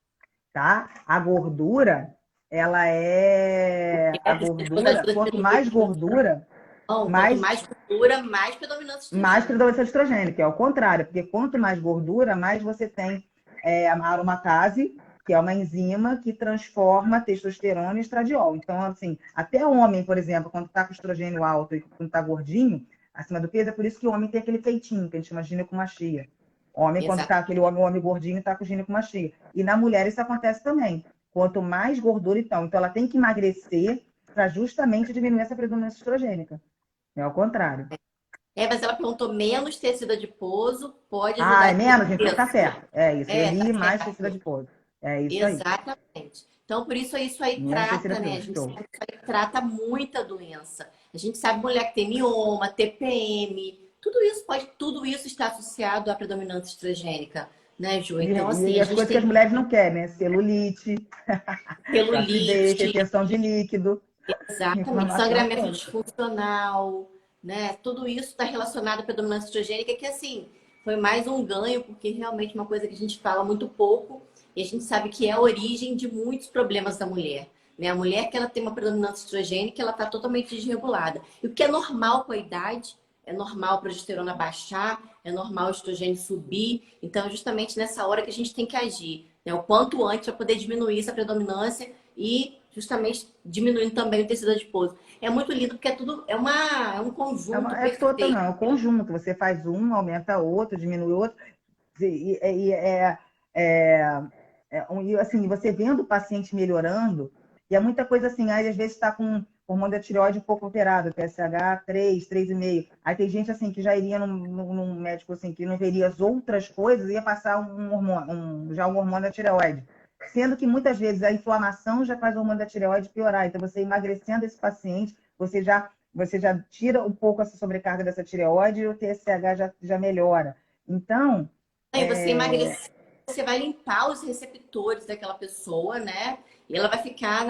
tá? A gordura, ela é... A gordura, ajuda a quanto diminuir. mais gordura, Não, quanto mais mais gordura, mais predominância mais estrogênica. predominância de estrogênio, que é o contrário, porque quanto mais gordura, mais você tem a aromatase, que é uma enzima que transforma testosterona em estradiol. Então, assim, até o homem, por exemplo, quando está com estrogênio alto e quando está gordinho, acima do peso, é por isso que o homem tem aquele peitinho, que a gente chama de ginecomastia. Homem, quando está Exato. aquele homem gordinho, está com ginecomastia. E na mulher isso acontece também. Quanto mais gordura, então ela tem que emagrecer para justamente diminuir essa predominância estrogênica. É ao contrário. Mas ela perguntou menos tecido adiposo pode Ah, ajudar é a diminuir menos? Então tá isso. certo. É isso. Tá Eli mais tecido certo. adiposo. É isso aí. Exatamente. Então, por isso aí Menos tecido trata, né? A adiposo. gente Show. sabe que isso aí trata muita doença. A gente sabe mulher que tem mioma, TPM, tudo isso está associado à predominância estrogênica, né, Ju? Então, E assim, a as gente coisas que as tem mulheres não querem, né? Celulite, flacidez, celulite, retenção de líquido, exatamente, inflamação sangramento toda. disfuncional, né? Tudo isso está relacionado à predominância estrogênica, que assim, foi mais um ganho, porque realmente é uma coisa que a gente fala muito pouco, e a gente sabe que é a origem de muitos problemas da mulher. Né? A mulher que ela tem uma predominância estrogênica, ela está totalmente desregulada. E o que é normal com a idade, é normal a progesterona baixar, é normal o estrogênio subir. Então, é justamente nessa hora que a gente tem que agir, né? O quanto antes para poder diminuir essa predominância e justamente diminuindo também o tecido adiposo. É muito lindo porque é tudo, é um conjunto Total, perfeito. não, é um conjunto. Você faz um, aumenta outro, diminui outro. É, e assim, você vendo o paciente melhorando, e é muita coisa assim, aí às vezes está com hormônio da tireoide um pouco alterado, TSH 3, 3,5. Aí tem gente assim que já iria num médico assim, que não veria as outras coisas, ia passar um hormônio, já um hormônio da tireoide. Sendo que muitas vezes a inflamação já faz o hormônio da tireoide piorar. Então, você emagrecendo esse paciente, você já tira um pouco essa sobrecarga dessa tireoide e o TSH já melhora. Então, Aí você emagrece, você vai limpar os receptores daquela pessoa, né? E ela vai ficar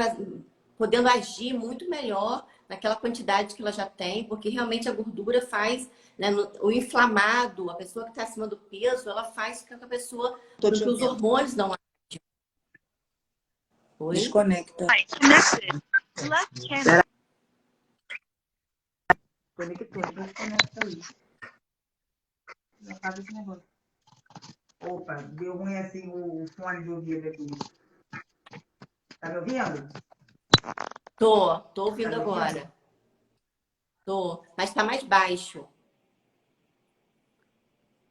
podendo agir muito melhor naquela quantidade que ela já tem, porque realmente a gordura faz, né, o inflamado, a pessoa que está acima do peso, ela faz com que a pessoa, Tô com te que os ouvindo. hormônios não agem. Oi? Desconecta. conectou, depois conecta aí. Já faz esse negócio. Opa, deu ruim assim o fone de ouvido aqui. Tá me ouvindo? Tô ouvindo Tá me ouvindo? agora. Tô, mas tá mais baixo.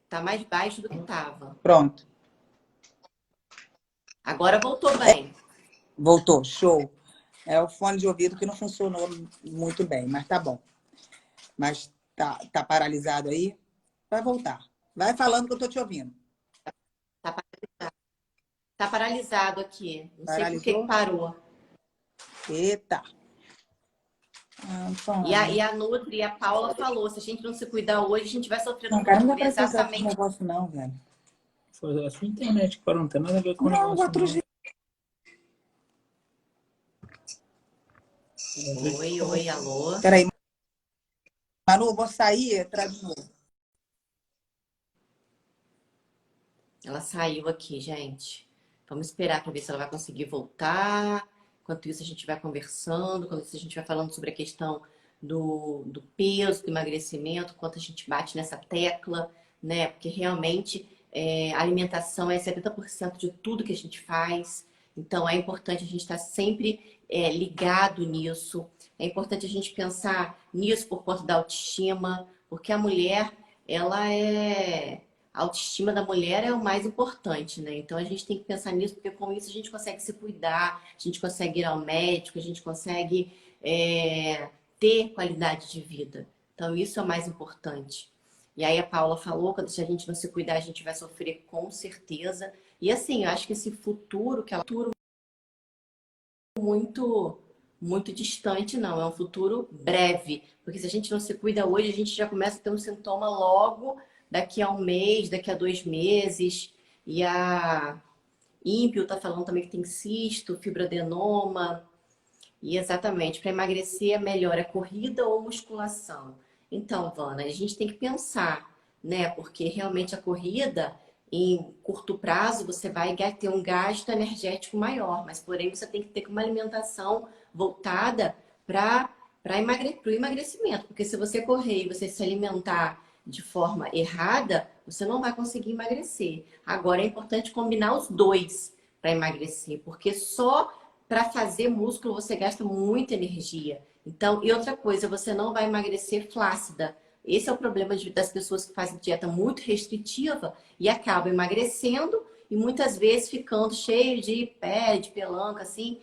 Tá mais baixo do que tava. Pronto. Agora voltou bem. Voltou. Show. É o fone de ouvido que não funcionou muito bem, mas tá bom. Mas tá paralisado aí? Vai voltar. Vai falando que eu tô te ouvindo. Tá, tá paralisado aqui. Não sei por que Paralisou? parou. Eita. E a Nutri e a Paula falou, se a gente não se cuidar hoje, a gente vai sofrer no Não, cara, não dá futuro pra acessar esse exatamente. negócio não, velho. Foi a sua internet que parou, não tem nada a ver com o Não, negócio. outro dia. Oi, alô. Peraí. Manu, eu vou sair e entrar de novo. Ela saiu aqui, gente. Vamos esperar para ver se ela vai conseguir voltar. Enquanto isso, a gente vai conversando. Enquanto isso, a gente vai falando sobre a questão do peso, do emagrecimento, quanto a gente bate nessa tecla, né? Porque realmente a alimentação é 70% de tudo que a gente faz. Então, é importante a gente estar sempre ligado nisso. É importante a gente pensar nisso por conta da autoestima, porque a mulher, ela é... A autoestima da mulher é o mais importante, né? Então a gente tem que pensar nisso, porque com isso a gente consegue se cuidar, a gente consegue ir ao médico, a gente consegue ter qualidade de vida. Então isso é o mais importante. E aí a Paula falou que se a gente não se cuidar, a gente vai sofrer com certeza. E assim, eu acho que esse futuro, que é um futuro muito distante, não. É um futuro breve. Porque se a gente não se cuida hoje, a gente já começa a ter um sintoma logo daqui a um mês, daqui a 2 meses. E a Ímpio tá falando também que tem cisto, fibroadenoma. E exatamente, para emagrecer é melhor é corrida ou musculação? Então, Vana, a gente tem que pensar, né? Porque realmente a corrida, em curto prazo, você vai ter um gasto energético maior, mas porém você tem que ter uma alimentação voltada para o emagrecimento. Porque se você correr e você se alimentar de forma errada, você não vai conseguir emagrecer. Agora é importante combinar os dois para emagrecer, porque só para fazer músculo você gasta muita energia. Então, e outra coisa, você não vai emagrecer flácida. Esse é o problema das pessoas que fazem dieta muito restritiva e acabam emagrecendo e muitas vezes ficando cheio de pé, de pelanca, assim,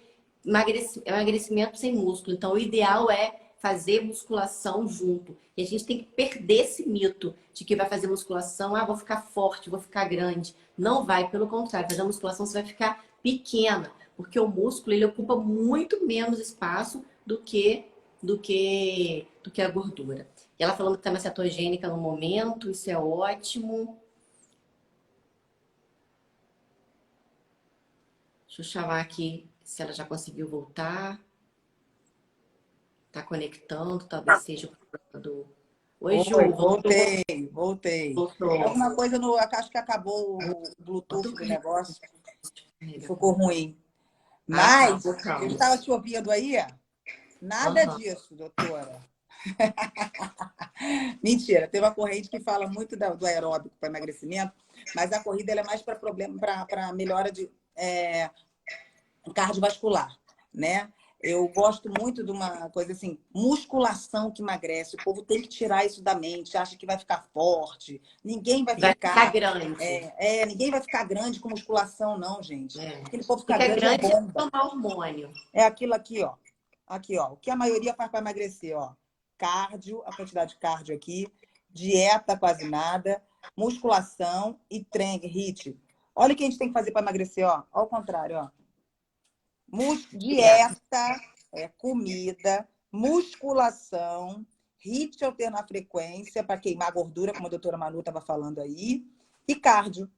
emagrecimento sem músculo. Então, o ideal é fazer musculação junto. E a gente tem que perder esse mito de que vai fazer musculação, vou ficar forte, vou ficar grande. Não vai, pelo contrário, fazer musculação você vai ficar pequena, porque o músculo ele ocupa muito menos espaço do que a gordura. E ela falando que está mais cetogênica no momento, isso é ótimo. Deixa eu chamar aqui se ela já conseguiu voltar. Tá conectando, talvez seja o problema do... Oi, Ju, Voltei. voltou. Alguma coisa no. Acho que acabou o Bluetooth do negócio. Ficou ruim. Mas tá, eu estava te ouvindo aí. Nada disso, doutora. Mentira, tem uma corrente que fala muito do aeróbico para emagrecimento, mas a corrida ela é mais para melhora de cardiovascular, né? Eu gosto muito de uma coisa assim, musculação que emagrece. O povo tem que tirar isso da mente, acha que vai ficar forte. Ninguém vai Vai ficar ficar, grande. ninguém vai ficar grande com musculação, não, gente. É. Aquele povo ficar Fica grande é grande se bomba. tomar hormônio. É aquilo aqui, ó. Aqui, ó. O que a maioria faz para emagrecer, ó. Cardio, a quantidade de cardio aqui, dieta quase nada, musculação e treino, HIIT. Olha o que a gente tem que fazer para emagrecer, ó. Ao contrário, ó. Dieta. Dieta, comida, musculação, HIIT alternar frequência para queimar gordura, como a doutora Manu estava falando aí, e cardio.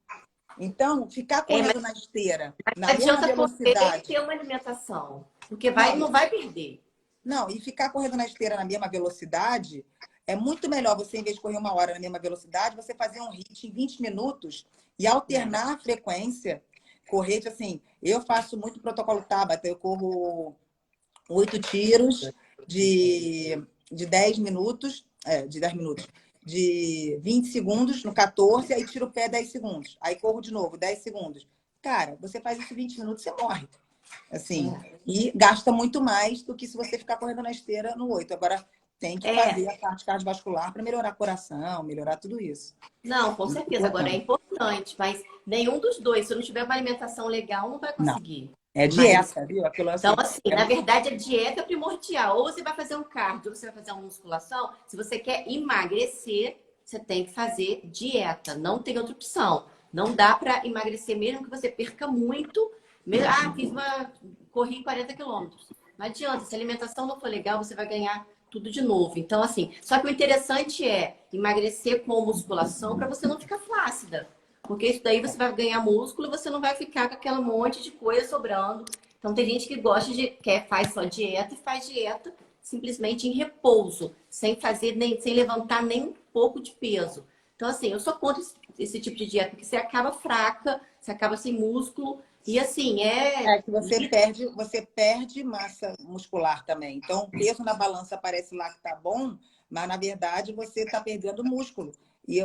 Então, ficar correndo na esteira, na Não mesma adianta correr e velocidade. ter uma alimentação, porque Não, não vai perder. não, e ficar correndo na esteira na mesma velocidade é muito melhor você, em vez de correr 1 hora na mesma velocidade, você fazer um HIIT em 20 minutos e alternar a frequência. Correr, assim, eu faço muito protocolo Tabata, eu corro 8 tiros de 10 minutos, de 20 segundos no 14, aí tiro o pé 10 segundos. Aí corro de novo, 10 segundos. Cara, você faz isso 20 minutos, você morre. Assim, e gasta muito mais do que se você ficar correndo na esteira no 8. Agora, tem que fazer a parte cardiovascular para melhorar o coração, melhorar tudo isso. Não, com certeza. Agora é importante, mas nenhum dos dois, se eu não tiver uma alimentação legal, não vai conseguir. É dieta, viu? Aquilo assim, então, assim, na verdade, a dieta é primordial. Ou você vai fazer um cardio, ou você vai fazer uma musculação. Se você quer emagrecer, você tem que fazer dieta. Não tem outra opção. Não dá para emagrecer mesmo que você perca muito. Corri 40 quilômetros. Não adianta. Se a alimentação não for legal, você vai ganhar tudo de novo. Então, assim, só que o interessante é emagrecer com musculação para você não ficar flácida. Porque isso daí você vai ganhar músculo e você não vai ficar com aquele monte de coisa sobrando. Então, tem gente que gosta faz só dieta e faz dieta simplesmente em repouso, sem levantar nem um pouco de peso. Então, assim, eu sou contra esse tipo de dieta, porque você acaba fraca, você acaba sem músculo. E assim, que você perde massa muscular também. Então, o peso na balança parece lá que tá bom, mas na verdade você está perdendo músculo. E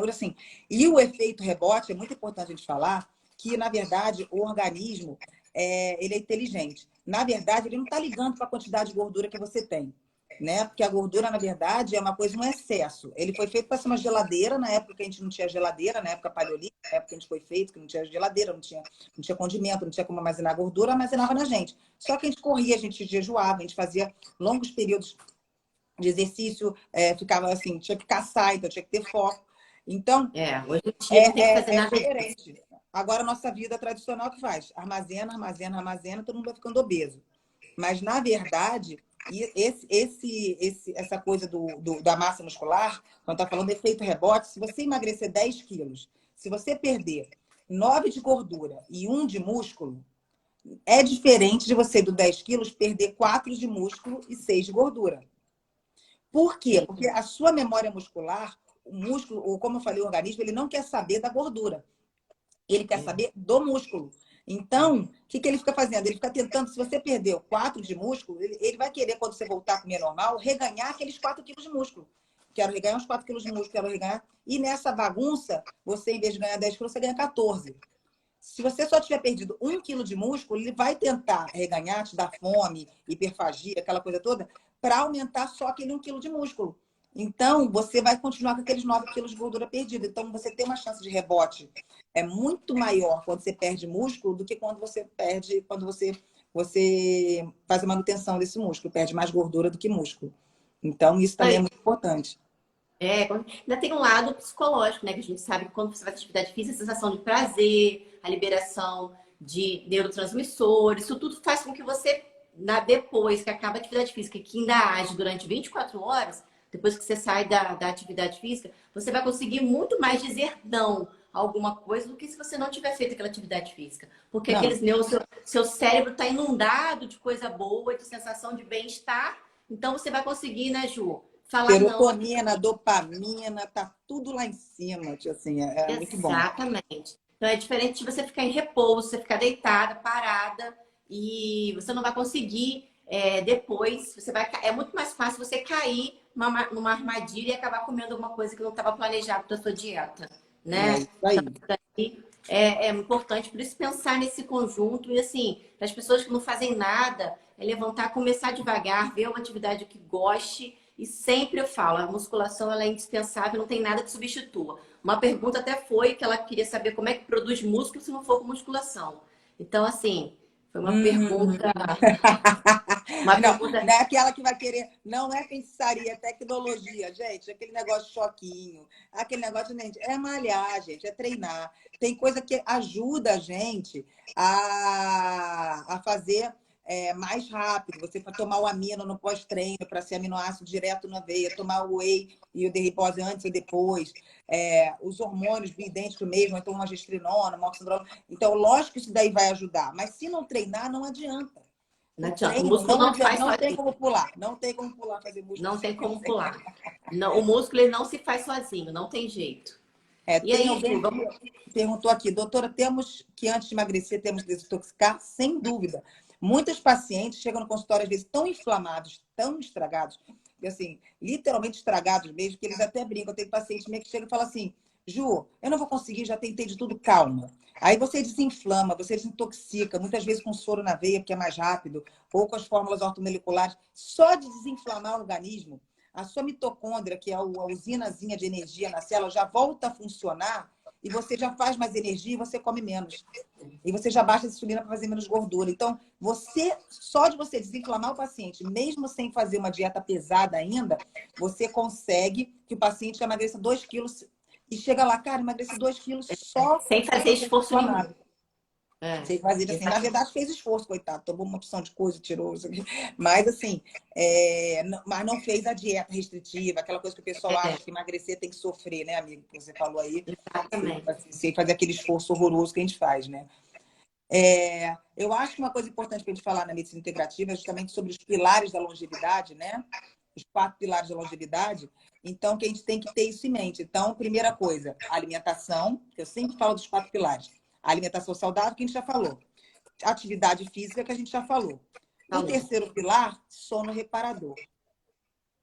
o efeito rebote é muito importante a gente falar que, na verdade, o organismo ele é inteligente. Na verdade, ele não está ligando para a quantidade de gordura que você tem, né? Porque a gordura, na verdade, é uma coisa, um excesso. Ele foi feito para ser uma geladeira, na época que a gente não tinha geladeira, na época paleolítica, na época que a gente foi feito, que não tinha geladeira, não tinha condimento, não tinha como armazenar gordura, armazenava na gente. Só que a gente corria, a gente jejuava, a gente fazia longos períodos de exercício, ficava assim, tinha que caçar, então tinha que ter foco. Então, hoje em dia não tem que fazer nada diferente. Agora, a nossa vida tradicional que faz? Armazena, armazena, armazena, todo mundo vai ficando obeso. Mas, na verdade, essa coisa da massa muscular, quando está falando de efeito rebote, se você emagrecer 10 quilos, se você perder 9 de gordura e 1 de músculo, é diferente de você, do 10 quilos, perder 4 de músculo e 6 de gordura. Por quê? Porque a sua memória muscular, o músculo, ou como eu falei, o organismo, ele não quer saber da gordura. Ele quer saber do músculo. Então, o que ele fica fazendo? Ele fica tentando, se você perdeu 4 de músculo, ele vai querer, quando você voltar a comer normal, reganhar aqueles 4 quilos de músculo. Quero reganhar uns 4 quilos de músculo, quero reganhar. E nessa bagunça, você, em vez de ganhar 10 quilos, você ganha 14. Se você só tiver perdido 1 quilo de músculo, ele vai tentar reganhar, te dar fome, hiperfagia, aquela coisa toda, para aumentar só aquele 1 quilo de músculo. Então, você vai continuar com aqueles 9 quilos de gordura perdida. Então, você tem uma chance de rebote muito maior quando você perde músculo do que quando você faz a manutenção desse músculo. Perde mais gordura do que músculo. Então, isso também é muito importante. Ainda tem um lado psicológico, né? Que a gente sabe que quando você faz atividade física, a sensação de prazer, a liberação de neurotransmissores, isso tudo faz com que você, depois que acaba a atividade física, que ainda age durante 24 horas, depois que você sai da atividade física, você vai conseguir muito mais dizer não a alguma coisa do que se você não tiver feito aquela atividade física. Porque seu cérebro está inundado de coisa boa, de sensação de bem-estar. Então, você vai conseguir, né, Ju? Serotonina, dopamina, tá tudo lá em cima. Assim, muito bom. Exatamente. Então, é diferente de você ficar em repouso, você ficar deitada, parada, e você não vai conseguir depois. É muito mais fácil você cair numa armadilha e acabar comendo alguma coisa que não estava planejado para sua dieta, né? É isso aí. Então, é importante, por isso pensar nesse conjunto e assim, para as pessoas que não fazem nada, é levantar, começar devagar, ver uma atividade que goste e sempre eu falo, a musculação ela é indispensável, não tem nada que substitua. Uma pergunta até foi que ela queria saber como é que produz músculo se não for com musculação. Então, assim, foi uma Hum. pergunta, uma Não, pergunta não é aquela que vai querer. Não é feitiçaria, é tecnologia, gente. Aquele negócio de choquinho, aquele negócio, gente, é malhar, gente, é treinar. Tem coisa que ajuda a gente a fazer mais rápido. Você para tomar o amino no pós-treino, para ser aminoácido direto na veia, tomar o whey e o derripose antes e depois. Os hormônios bioidênticos mesmo, então uma gestrinona, uma oxandrolona. Então, lógico que isso daí vai ajudar, mas se não treinar, não adianta. não O adianta, o treino músculo não não adianta, faz não tem sozinho, como pular, não tem como pular, fazer músculo não tem sozinho. como pular. Não, o músculo ele não se faz sozinho, não tem jeito. E Tem aí, alguém Ju, que perguntou aqui, doutora, temos que antes de emagrecer, temos que desintoxicar? Sem dúvida. Muitos pacientes chegam no consultório, às vezes, tão inflamados, tão estragados, e assim, literalmente estragados mesmo, que eles até brincam. Tem paciente meio que chega e fala assim, Ju, eu não vou conseguir, já tentei de tudo, calma. Aí você desinflama, você desintoxica, muitas vezes com soro na veia, porque é mais rápido, ou com as fórmulas ortomoleculares. Só de desinflamar o organismo, a sua mitocôndria, que é a usinazinha de energia na célula, já volta a funcionar e você já faz mais energia e você come menos. E você já baixa a insulina para fazer menos gordura. Então, só de você desinflamar o paciente, mesmo sem fazer uma dieta pesada ainda, você consegue que o paciente emagreça 2 quilos e chega lá, cara, emagreci 2 quilos só sem sem fazer ter esforço nenhum. inflamado. Sem fazer assim. Na Exatamente. verdade, fez esforço, coitado. Tomou uma opção de coisa, tirou isso aqui. Mas, assim, mas não fez a dieta restritiva, aquela coisa que o pessoal acha que emagrecer tem que sofrer, né, amigo? Que você falou aí. Exatamente. Sem fazer aquele esforço horroroso que a gente faz, né? Eu acho que uma coisa importante para a gente falar na medicina integrativa é justamente sobre os pilares da longevidade, né? Os 4 pilares da longevidade. Então, que a gente tem que ter isso em mente. Então, primeira coisa, alimentação, que eu sempre falo dos 4 pilares. A alimentação saudável, que a gente já falou. Atividade física, que a gente já falou. O Falou. terceiro pilar, sono reparador.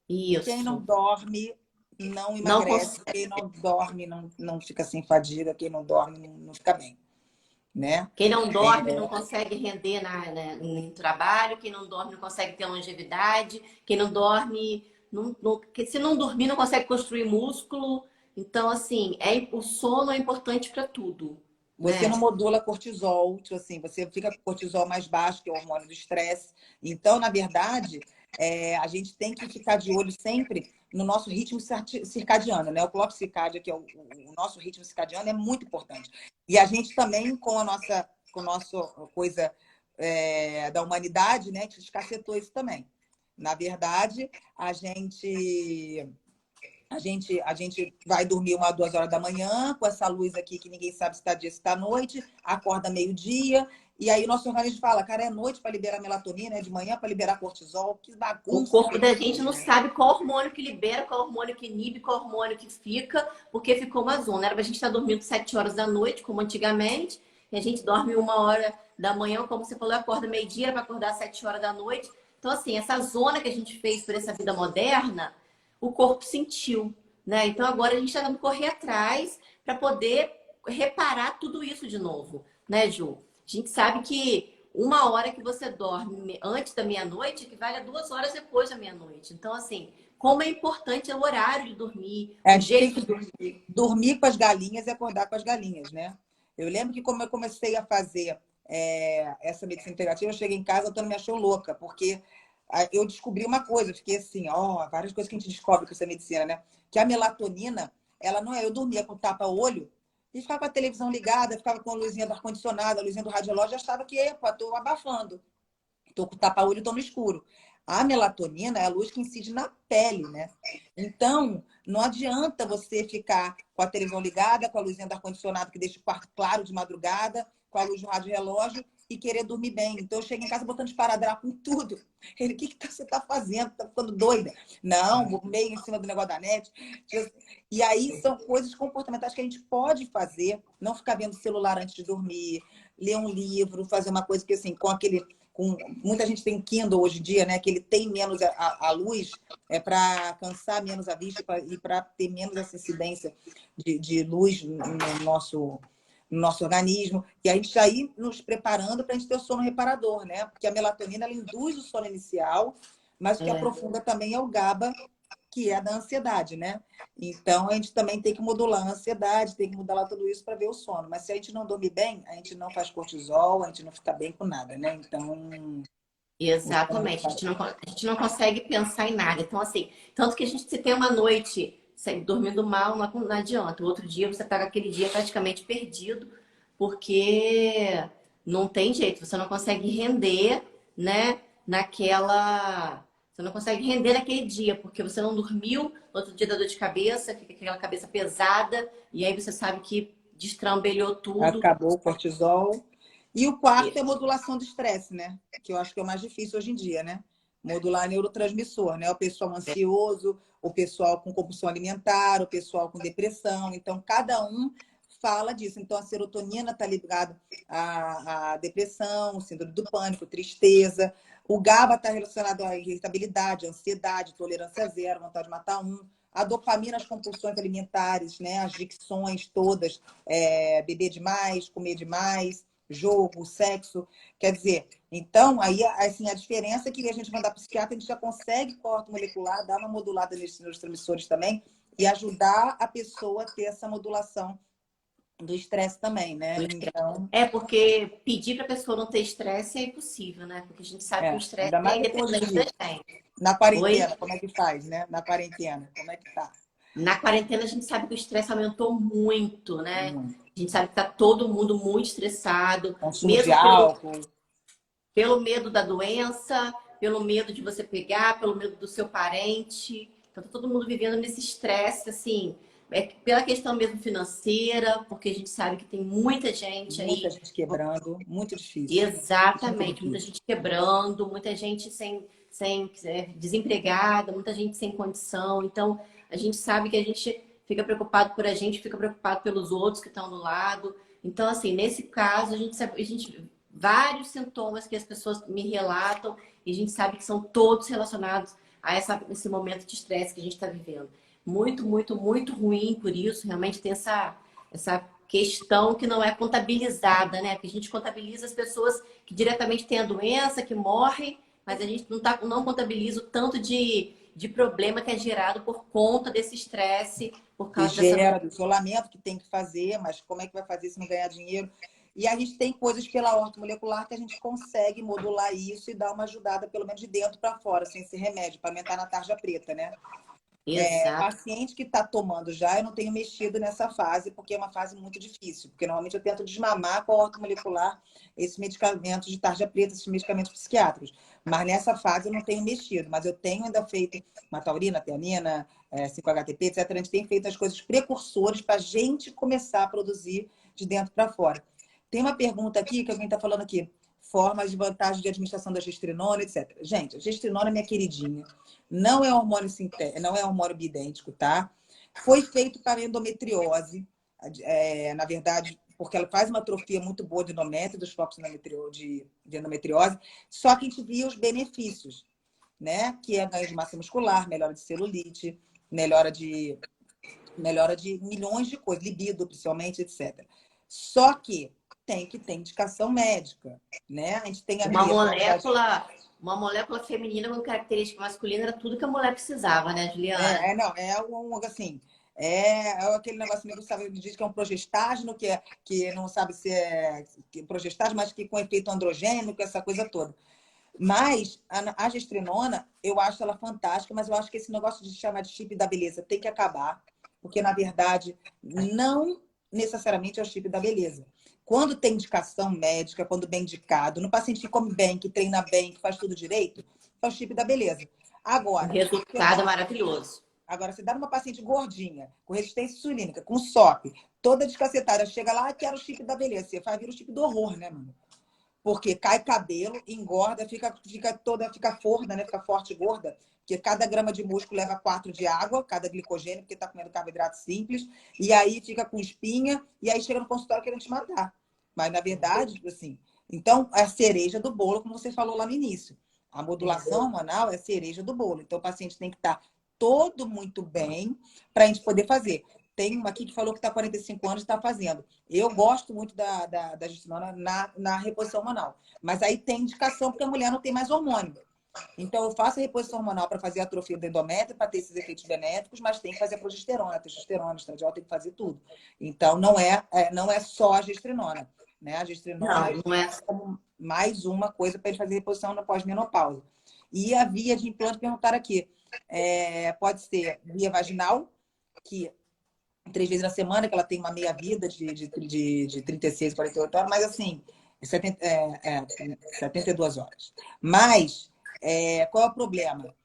Quem não Isso. dorme não Não emagrece. consegue. Quem não dorme não fica sem fadiga. Quem não dorme não fica bem, né? Quem não dorme não consegue render no trabalho, quem não dorme não consegue ter longevidade, quem não dorme, se não dormir, não consegue construir músculo. Então, assim, o sono é importante para tudo, Você né? não modula cortisol, tipo assim, você fica com cortisol mais baixo, que é o hormônio do estresse. Então, na verdade, a gente tem que ficar de olho sempre no nosso ritmo circadiano, né? O clock circádio, que é o nosso ritmo circadiano, é muito importante. E a gente também, com a nossa coisa da humanidade, né? A gente escacetou isso também. Na verdade, a gente vai dormir 1 ou 2 horas da manhã, com essa luz aqui que ninguém sabe se está dia, se está noite, acorda meio-dia, e aí o nosso organismo fala, cara, é noite para liberar melatonina, é de manhã para liberar cortisol, que O bagunça que corpo a da gente gente fez, não né? sabe qual hormônio que libera, qual hormônio que inibe, qual hormônio que fica, porque ficou uma zona. Era pra gente estar dormindo 7 horas da noite, como antigamente, e a gente dorme 1 hora da manhã, como você falou, acorda meio-dia para acordar 7 horas da noite. Então, assim, essa zona que a gente fez por essa vida moderna, o corpo sentiu, né? Então, agora a gente está dando correr atrás para poder reparar tudo isso de novo, né, Ju? A gente sabe que 1 hora que você dorme antes da meia-noite equivale a 2 horas depois da meia-noite. Então, assim, como é importante o horário de dormir, A o gente tem jeito que de dormir. dormir com as galinhas e acordar com as galinhas, né? Eu lembro que como eu comecei a fazer essa medicina integrativa, eu cheguei em casa, a Antônio me achou louca, porque eu descobri uma coisa, eu fiquei assim, várias coisas que a gente descobre com essa medicina, né? Que a melatonina, ela não é, eu dormia com tapa-olho e ficava com a televisão ligada, ficava com a luzinha do ar-condicionado, a luzinha do radiológio, achava que, epa, tô abafando, tô com tapa-olho, tô no escuro. A melatonina é a luz que incide na pele, né? Então, não adianta você ficar com a televisão ligada, com a luzinha do ar-condicionado que deixa o quarto claro de madrugada, com a luz do rádio relógio e querer dormir bem. Então, eu chego em casa botando esparadrapo em tudo. Ele, o que você está fazendo? Tá ficando doida? Não, meio em cima do negócio da net. E aí são coisas comportamentais que a gente pode fazer, não ficar vendo celular antes de dormir, ler um livro, fazer uma coisa que assim, muita gente tem Kindle hoje em dia, né? Que ele tem menos a luz, para cansar menos a vista e para ter menos essa incidência de luz no no nosso organismo, e a gente já ir nos preparando para a gente ter o sono reparador, né? Porque a melatonina ela induz o sono inicial, mas o que aprofunda também é o GABA, que é da ansiedade, né? Então, a gente também tem que modular a ansiedade, tem que modular tudo isso para ver o sono. Mas se a gente não dormir bem, a gente não faz cortisol, a gente não fica bem com nada, né? Então, Exatamente, a gente não consegue pensar em nada. Então, assim, tanto que a gente, se tem uma noite dormindo mal, não adianta. O outro dia você tá com aquele dia praticamente perdido, porque não tem jeito, você não consegue render, né, naquela. Você não consegue render naquele dia, porque você não dormiu, no outro dia dá dor de cabeça, fica aquela cabeça pesada, e aí você sabe que destrambelhou tudo. acabou o cortisol. E o quarto é modulação do estresse, né? Que eu acho que é o mais difícil hoje em dia, né? Modular neurotransmissor, né? O pessoal ansioso, o pessoal com compulsão alimentar, o pessoal com depressão. Então, cada um fala disso. Então, a serotonina está ligada à depressão, síndrome do pânico, tristeza. O GABA está relacionado à irritabilidade, ansiedade, tolerância zero, vontade de matar um. A dopamina, as compulsões alimentares, né? As adicções todas, beber demais, comer demais, jogo, sexo. Quer dizer, então, aí, assim, a diferença é que a gente mandar para o psiquiatra, a gente já consegue com a ortomolecular, dar uma modulada nesses neurotransmissores também e ajudar a pessoa a ter essa modulação do estresse também, né? Então, Porque pedir para a pessoa não ter estresse é impossível, né? Porque a gente sabe que o estresse ainda é mais depois independente da gente. na quarentena, Oi? como é que faz, né? Na quarentena, como é que tá? Na quarentena a gente sabe que o estresse aumentou muito, né? Muito. A gente sabe que tá todo mundo muito estressado, Consumo de mesmo álcool. pelo medo da doença, pelo medo de você pegar, pelo medo do seu parente. Então, tá todo mundo vivendo nesse estresse, assim, pela questão mesmo financeira, porque a gente sabe que tem muita gente Muita aí. gente quebrando, muito difícil. Muito Exatamente, muita difícil. gente quebrando, muita gente desempregada, muita gente sem condição. Então, a gente sabe que a gente fica preocupado por a gente, fica preocupado pelos outros que estão do lado. Então, assim, nesse caso, vários sintomas que as pessoas me relatam e a gente sabe que são todos relacionados a esse momento de estresse que a gente está vivendo. Muito, muito, muito ruim por isso. Realmente tem essa questão que não é contabilizada, né? Porque a gente contabiliza as pessoas que diretamente têm a doença, que morrem, mas a gente não contabiliza o tanto de problema que é gerado por conta desse estresse, por Que causa dessa. gera do isolamento que tem que fazer, mas como é que vai fazer se não ganhar dinheiro? E a gente tem coisas pela ortomolecular que a gente consegue modular isso e dar uma ajudada, pelo menos de dentro para fora, sem ser remédio, para aumentar na tarja preta, né? Exato. Paciente que está tomando já, eu não tenho mexido nessa fase, porque é uma fase muito difícil, porque normalmente eu tento desmamar com a ortomolecular esses medicamentos de tarja preta, esses medicamentos psiquiátricos. Mas nessa fase eu não tenho mexido, mas eu tenho ainda feito uma taurina, teanina, 5-HTP, etc. A gente tem feito as coisas precursoras para a gente começar a produzir de dentro para fora. Tem uma pergunta aqui que alguém está falando aqui. Formas de vantagem de administração da gestrinona, etc. Gente, a gestrinona, minha queridinha, não é hormônio sintético, não é hormônio bioidêntico, tá? Foi feito para endometriose, na verdade, porque ela faz uma atrofia muito boa de endométrio, dos focos de endometriose, só que a gente via os benefícios, né? Que é ganho de massa muscular, melhora de celulite, melhora de milhões de coisas, libido, principalmente, etc. Só que tem que ter indicação médica, né? A gente tem a Uma molécula feminina com característica masculina era tudo que a mulher precisava, né, Juliana? Assim, é aquele negócio meio, sabe, diz que é um progestágeno, que não sabe se é progestágeno, mas que com efeito androgênico, essa coisa toda. Mas a gestrinona, eu acho ela fantástica, mas eu acho que esse negócio de chamar de chip da beleza tem que acabar, porque, na verdade, não necessariamente é o chip da beleza. Quando tem indicação médica, quando bem indicado, no paciente que come bem, que treina bem, que faz tudo direito, é o chip da beleza. O resultado é maravilhoso. Agora, se dá numa paciente gordinha, com resistência insulínica, com SOP, toda descacetada, chega lá, quero o chip da beleza. Você vai vir o chip do horror, né, mano? Porque cai cabelo, engorda, fica forda, né? Fica forte e gorda. Porque cada grama de músculo leva 4 de água, cada glicogênio, porque tá comendo carboidrato simples. E aí fica com espinha, e aí chega no consultório querendo te matar. Mas, na verdade, assim... Então, é a cereja do bolo, como você falou lá no início. A modulação hormonal é a cereja do bolo. Então, o paciente tem que estar todo muito bem para a gente poder fazer. tem uma aqui que falou que está 45 anos e está fazendo. Eu gosto muito da gestrinona na reposição hormonal. Mas aí tem indicação porque a mulher não tem mais hormônio. Então, eu faço a reposição hormonal para fazer a atrofia do endométrio, para ter esses efeitos benéficos, mas tem que fazer a progesterona, a testosterona, estradiol, tem que fazer tudo. Então, não é só a gestrinona. Né? A gestrinona Não é. como mais uma coisa para ele fazer reposição na pós-menopausa. E a via de implante, perguntaram aqui, pode ser via vaginal, que 3 vezes na semana, que ela tem uma meia-vida de 36, 48 horas, mas assim, 72 horas. Mas, qual é o problema?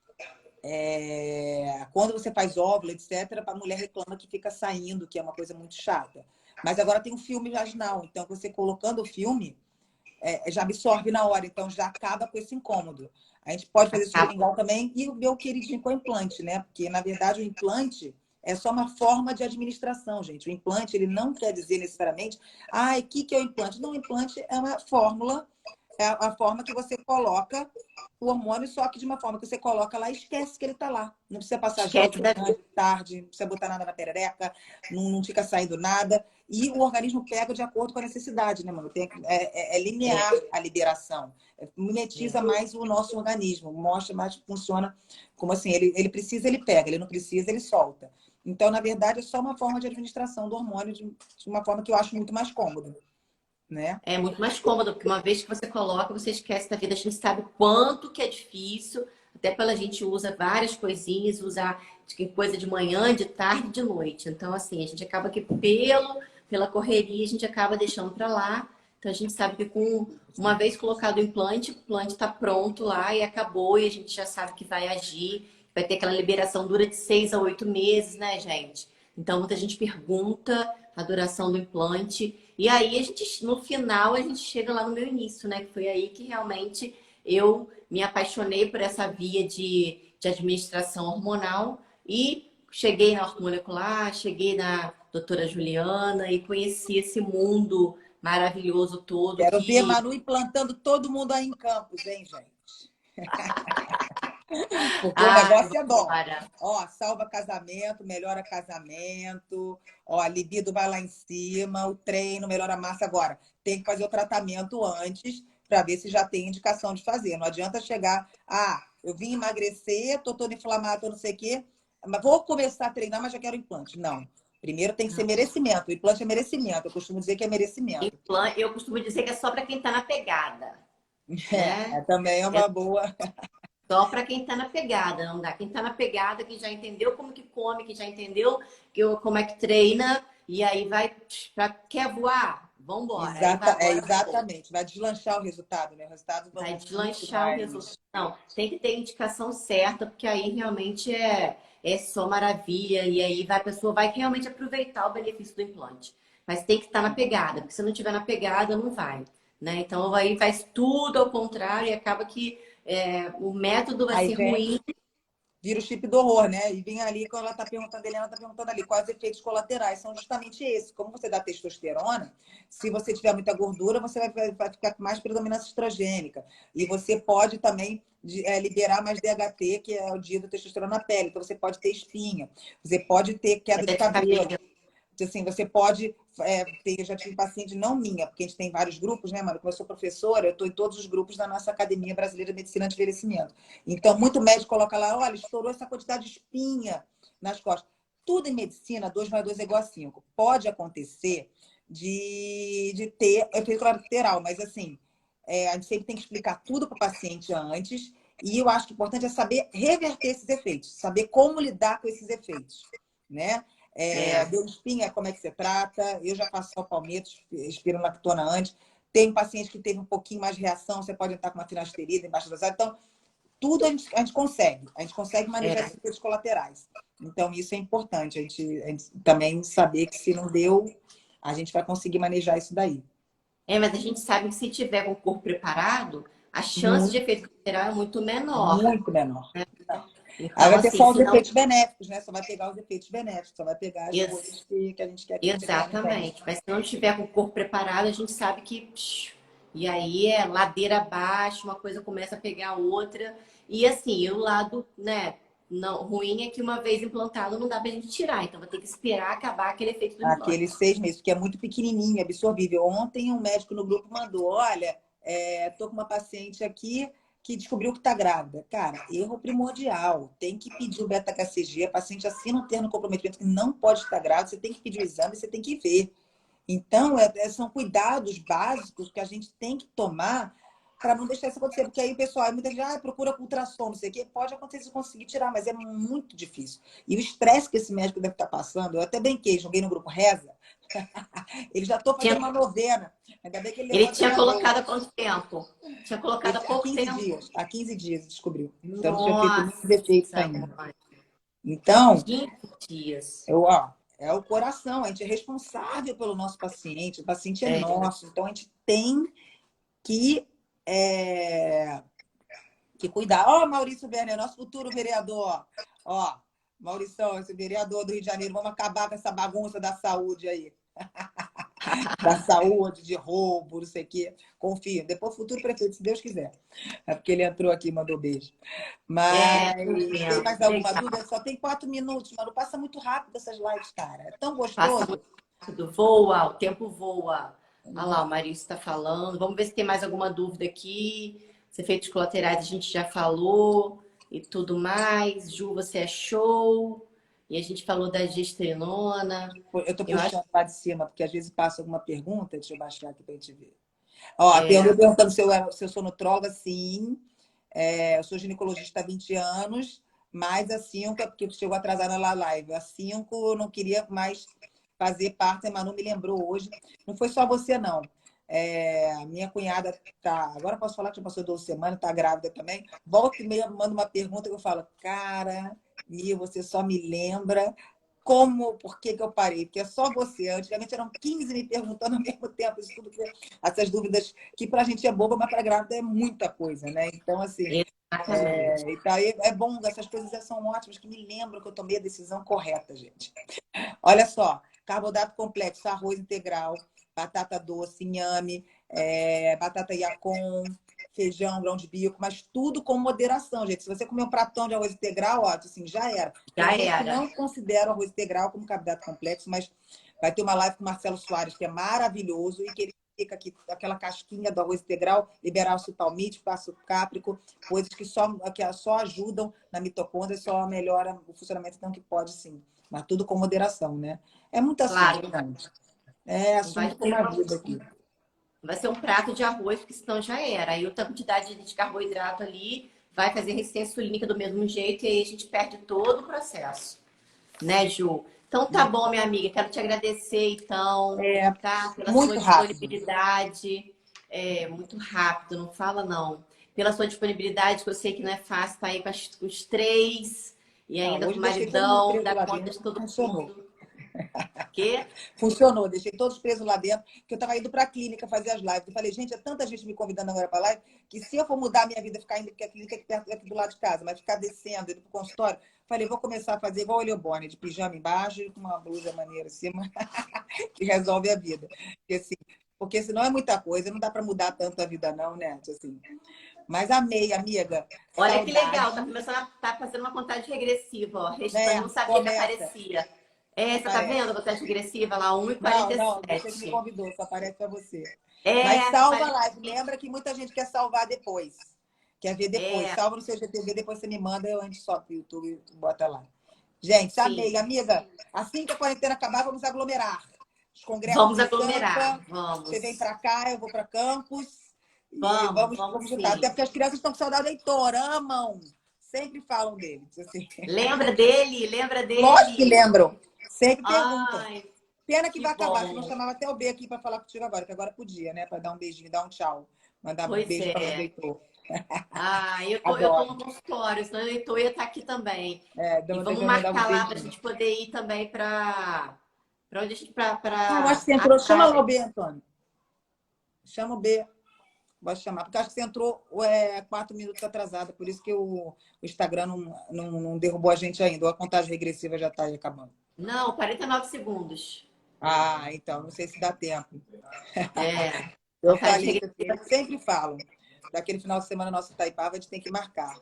Quando você faz óvulo, etc., a mulher reclama que fica saindo, que é uma coisa muito chata. Mas agora tem um filme vaginal, então você colocando o filme, já absorve na hora, então já acaba com esse incômodo. A gente pode fazer seringal também e o meu queridinho com o implante, né? Porque, na verdade, o implante é só uma forma de administração, gente. O implante, ele não quer dizer necessariamente, o que é o implante? Não, o implante é uma fórmula, é a forma que você coloca o hormônio, só que de uma forma que você coloca lá e esquece que ele está lá. Não precisa passar gel de manhã, de tarde, não precisa botar nada na perereca, não fica saindo nada. E o organismo pega de acordo com a necessidade, né, mano? É linear a liberação. Mimetiza mais o nosso organismo, mostra mais que funciona como assim, ele precisa, ele pega, ele não precisa, ele solta. Então, na verdade, é só uma forma de administração do hormônio de uma forma que eu acho muito mais cômoda. Né? É muito mais cômodo, porque uma vez que você coloca, você esquece da vida. A gente sabe quanto que é difícil, até pela gente usa várias coisinhas, usar coisa de manhã, de tarde, de noite. Então, assim, a gente acaba que pela correria, a gente acaba deixando para lá. Então, a gente sabe que uma vez colocado o implante está pronto lá e acabou, e a gente já sabe que vai agir, vai ter aquela liberação, dura de 6 a 8 meses, né, gente? Então, muita gente pergunta a duração do implante. E aí, no final, a gente chega lá no meu início, né? Que foi aí que realmente eu me apaixonei por essa via de administração hormonal e cheguei na ortomolecular, cheguei na doutora Juliana e conheci esse mundo maravilhoso todo. Quero ver Manu implantando todo mundo aí em Campos, hein, gente? Porque o negócio é bom. Ó, salva casamento, melhora casamento, ó, a libido vai lá em cima, o treino melhora a massa. Agora, tem que fazer o tratamento antes para ver se já tem indicação de fazer. Não adianta chegar, eu vim emagrecer, tô todo inflamado, não sei o quê, mas vou começar a treinar, mas já quero implante. Não. Primeiro tem que ser merecimento. O implante é merecimento. Eu costumo dizer que é merecimento. Eu costumo dizer que é só para quem está na pegada. Né? Também é uma boa. Só para quem está na pegada, não dá. Quem está na pegada, que já entendeu como que come, que já entendeu como é que treina, e aí quer voar? Vambora. Exatamente. Vai deslanchar o resultado, né? O resultado vai deslanchar o resultado. Não, tem que ter indicação certa, porque aí realmente é só maravilha, e aí a pessoa vai realmente aproveitar o benefício do implante. Mas tem que estar na pegada, porque se não tiver na pegada, não vai. Né? Então aí faz tudo ao contrário e acaba que o método vai ser ruim. Vira o chip do horror, né? E vem ali, quando ela está perguntando ali, quais os efeitos colaterais. São justamente esses. Como você dá testosterona, se você tiver muita gordura, você vai ficar com mais predominância estrogênica. E você pode também liberar mais DHT, que é o dia do testosterona na pele. Então, você pode ter espinha. Você pode ter queda de cabelo. Assim, você pode eu já tive paciente, não minha, porque a gente tem vários grupos, né, mano? Como eu sou professora, eu estou em todos os grupos da nossa Academia Brasileira de Medicina de Envelhecimento. Então, muito médico coloca lá, olha, estourou essa quantidade de espinha nas costas. Tudo em medicina, 2 mais 2 é igual a 5. Pode acontecer de ter efeito colateral, mas assim, a gente sempre tem que explicar tudo para o paciente antes, e eu acho que o importante é saber reverter esses efeitos, saber como lidar com esses efeitos, né? Deu espinha, como é que você trata? Eu já faço só palmitos, espironolactona antes. Tem paciente que teve um pouquinho mais de reação, você pode entrar com uma finasterida embaixo da dosagem. Então, tudo a gente consegue. A gente consegue manejar esses efeitos colaterais. Então, isso é importante. A gente também saber que se não deu, a gente vai conseguir manejar isso daí. Mas a gente sabe que se tiver com o corpo preparado, a chance de efeito colateral é muito menor. Muito menor. Né? Então, aí vai ter só os efeitos benéficos, né? Só vai pegar os efeitos benéficos, só vai pegar as coisas que a gente quer que exatamente. Mas se não tiver com o corpo preparado, a gente sabe que... E aí é ladeira abaixo, uma coisa começa a pegar a outra. E assim, o lado, né? Não, ruim é que uma vez implantado não dá pra gente tirar. Então, vai ter que esperar acabar aquele efeito do implante. Aqueles 6 meses, que é muito pequenininho, absorvível. Ontem um médico no grupo mandou, olha, tô com uma paciente aqui que descobriu que está grávida. Cara, erro primordial. Tem que pedir o beta-HCG. A paciente assina um termo de comprometimento que não pode estar grávida. Você tem que pedir o exame, você tem que ver. Então, são cuidados básicos que a gente tem que tomar para não deixar isso acontecer. Porque aí o pessoal, muita gente procura com ultrassom, não sei o quê. Pode acontecer se conseguir tirar, mas é muito difícil. E o estresse que esse médico deve estar passando, eu até brinquei, joguei no grupo Reza. Ele já estou fazendo uma novena. Ainda bem que ele Ele levanta tinha minha colocado há bolsa. quanto tempo? Tinha colocado há Há pouco 15 tempo. dias. Há 15 dias descobriu. Então, não tinha feito muitos Nossa, efeitos ainda. Então, 15 dias. é o coração. A gente é responsável pelo nosso paciente. O paciente é É. nosso. Então, a gente tem que, que cuidar. Ó, Maurício Werner, nosso futuro vereador. Ó, Maurição, esse vereador do Rio de Janeiro. Vamos acabar com essa bagunça da saúde aí. Da saúde, de roubo, não sei o quê. Confia. Depois, futuro prefeito, se Deus quiser. É porque ele entrou aqui e mandou beijo. Mas tem mais alguma dúvida? Só tem 4 minutos, mano. Passa muito rápido essas lives, cara. É tão Passa gostoso. muito rápido, voa, o tempo voa. Olha lá, o Marício está falando. Vamos ver se tem mais alguma dúvida aqui. Os efeitos colaterais a gente já falou e tudo mais. Ju, você é show. E a gente falou da gestrinona. Eu tô Eu acho puxando lá de cima, porque às vezes passa alguma pergunta. Deixa eu baixar aqui pra gente ver. Ó, que eu perguntando se eu sou nutróloga, sim. Eu sou ginecologista há 20 anos, mas a 5 é porque chegou atrasada na live. A 5 eu não queria mais fazer parte, a Manu me lembrou hoje. Não foi só você, não. Minha cunhada tá. Agora posso falar que já passou 12 semanas, tá grávida também. Volta e meia, manda uma pergunta que eu falo, cara, e você só me lembra por que eu parei? Porque é só você. Antigamente eram 15 me perguntando ao mesmo tempo, isso tudo, essas dúvidas que pra gente é boba, mas pra grávida é muita coisa, né? Então, assim, exatamente. então, é bom, essas coisas são ótimas, que me lembram que eu tomei a decisão correta, gente. Olha só, carboidrato complexo, arroz integral, batata doce, inhame, batata yacon, feijão, grão de bico, mas tudo com moderação, gente. Se você comer um pratão de arroz integral, ó, assim, já era. Já Tem gente que era. não considera o arroz integral como carboidrato complexo, mas vai ter uma live com o Marcelo Soares, que é maravilhoso, e que ele fica aqui, aquela casquinha do arroz integral, liberar o palmítico, ácido cáprico, coisas que só ajudam na mitocôndria, só melhoram o funcionamento, então que pode sim. Mas tudo com moderação, né? É muito assunto, Claro, gente. não vai Assunto como a vida aqui. vai ser um prato de arroz, porque senão já era. Aí outra quantidade de carboidrato ali vai fazer resistência insulínica do mesmo jeito e aí a gente perde todo o processo. Né, Ju? Então tá bom, minha amiga. Quero te agradecer, então, tá? Pela sua Muito rápido. disponibilidade. Muito rápido, não fala não. Pela sua disponibilidade, que eu sei que não é fácil estar aí com os 3 e ainda com Hoje o deixei todo mundo maridão, preso dar lá conta dentro, de todo funcionou. mundo. Quê? Funcionou, deixei todos presos lá dentro, porque eu estava indo para a clínica fazer as lives. Eu falei, gente, é tanta gente me convidando agora para live, que se eu for mudar a minha vida, ficar indo, porque a clínica é aqui perto, aqui do lado de casa, mas ficar descendo, indo para o consultório, falei, vou começar a fazer igual o Eliobone, de pijama embaixo e com uma blusa maneira em cima, que resolve a vida. Porque senão é muita coisa, não dá para mudar tanto a vida não, né? Assim. Mas amei, amiga. Olha que Saudade. legal, tá começando tá fazendo uma contagem regressiva, ó. Eu não sabia que Começa. aparecia. Você tá vendo a contagem regressiva lá, Não, você que me 1h47. convidou, só aparece para você. Mas É, salva a live. Lembra que muita gente quer salvar depois. Quer ver depois. é, Salva no seu GTV, depois você me manda, a gente sobe pro YouTube e bota lá. Gente, sim. amei, amiga. Assim que a quarentena acabar, vamos aglomerar. Os congressos Vamos em aglomerar, Sampa. vamos. Você vem para cá, eu vou para Campos. E Vamos vamos juntar. sim. Até porque as crianças estão com saudade da Heitor, amam. Sempre falam deles. Assim. Lembra dele? Lembra dele? Lógico que lembram. Sempre perguntam. Ai, Pena que vai acabar, bom. senão eu chamava até o B aqui para falar contigo agora, que agora podia, né? Para dar um beijinho, dar um tchau. Mandar um Pois beijo para o é. Heitor. Eu tô Adoro. no consultório, senão o Heitor ia estar aqui também. E Dando vamos desejo mandar um marcar lá pra beijinho. gente poder ir também para onde a gente Eu acho para que você entrou. Chama lá o B, Antônio. Chama o B. Vou chamar, porque acho que você entrou 4 minutos atrasada, por isso que o Instagram não derrubou a gente ainda. Ou a contagem regressiva já está aí acabando. Não, 49 segundos. Então, não sei se dá tempo. É. Eu Contagem falei, regressiva. sempre falo, daquele final de semana nosso Itaipava, a gente tem que marcar.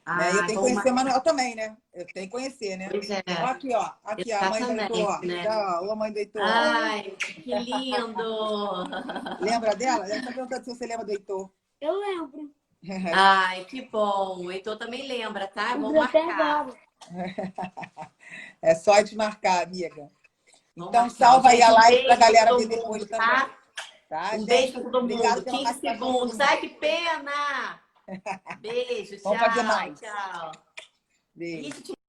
Né? E eu Ah, tenho que vamos conhecer o marcar. Manuel também, né? Eu tenho que conhecer, né? Pois é, Ó, aqui, ó. Aqui, a mãe do Heitor, ó. exatamente, né? Já, ó, a mãe do Heitor. Ai, que lindo! Lembra dela? Ela está perguntando se você lembra do Heitor. Eu lembro. Ai, que bom. O Heitor também lembra, tá? Vamos Lembrou até marcar. agora. É só desmarcar, amiga. Vamos Então, marcar. salva aí Gente, a um live pra beijo pra galera todo ver depois mundo, também. tá? Tá, Um beijo gente? pra todo Obrigado mundo. pela 15 participação de todo segundos. mundo. Ai, que pena! Beijo, Vamos fazer tchau, mais. tchau. Beijo. Ih,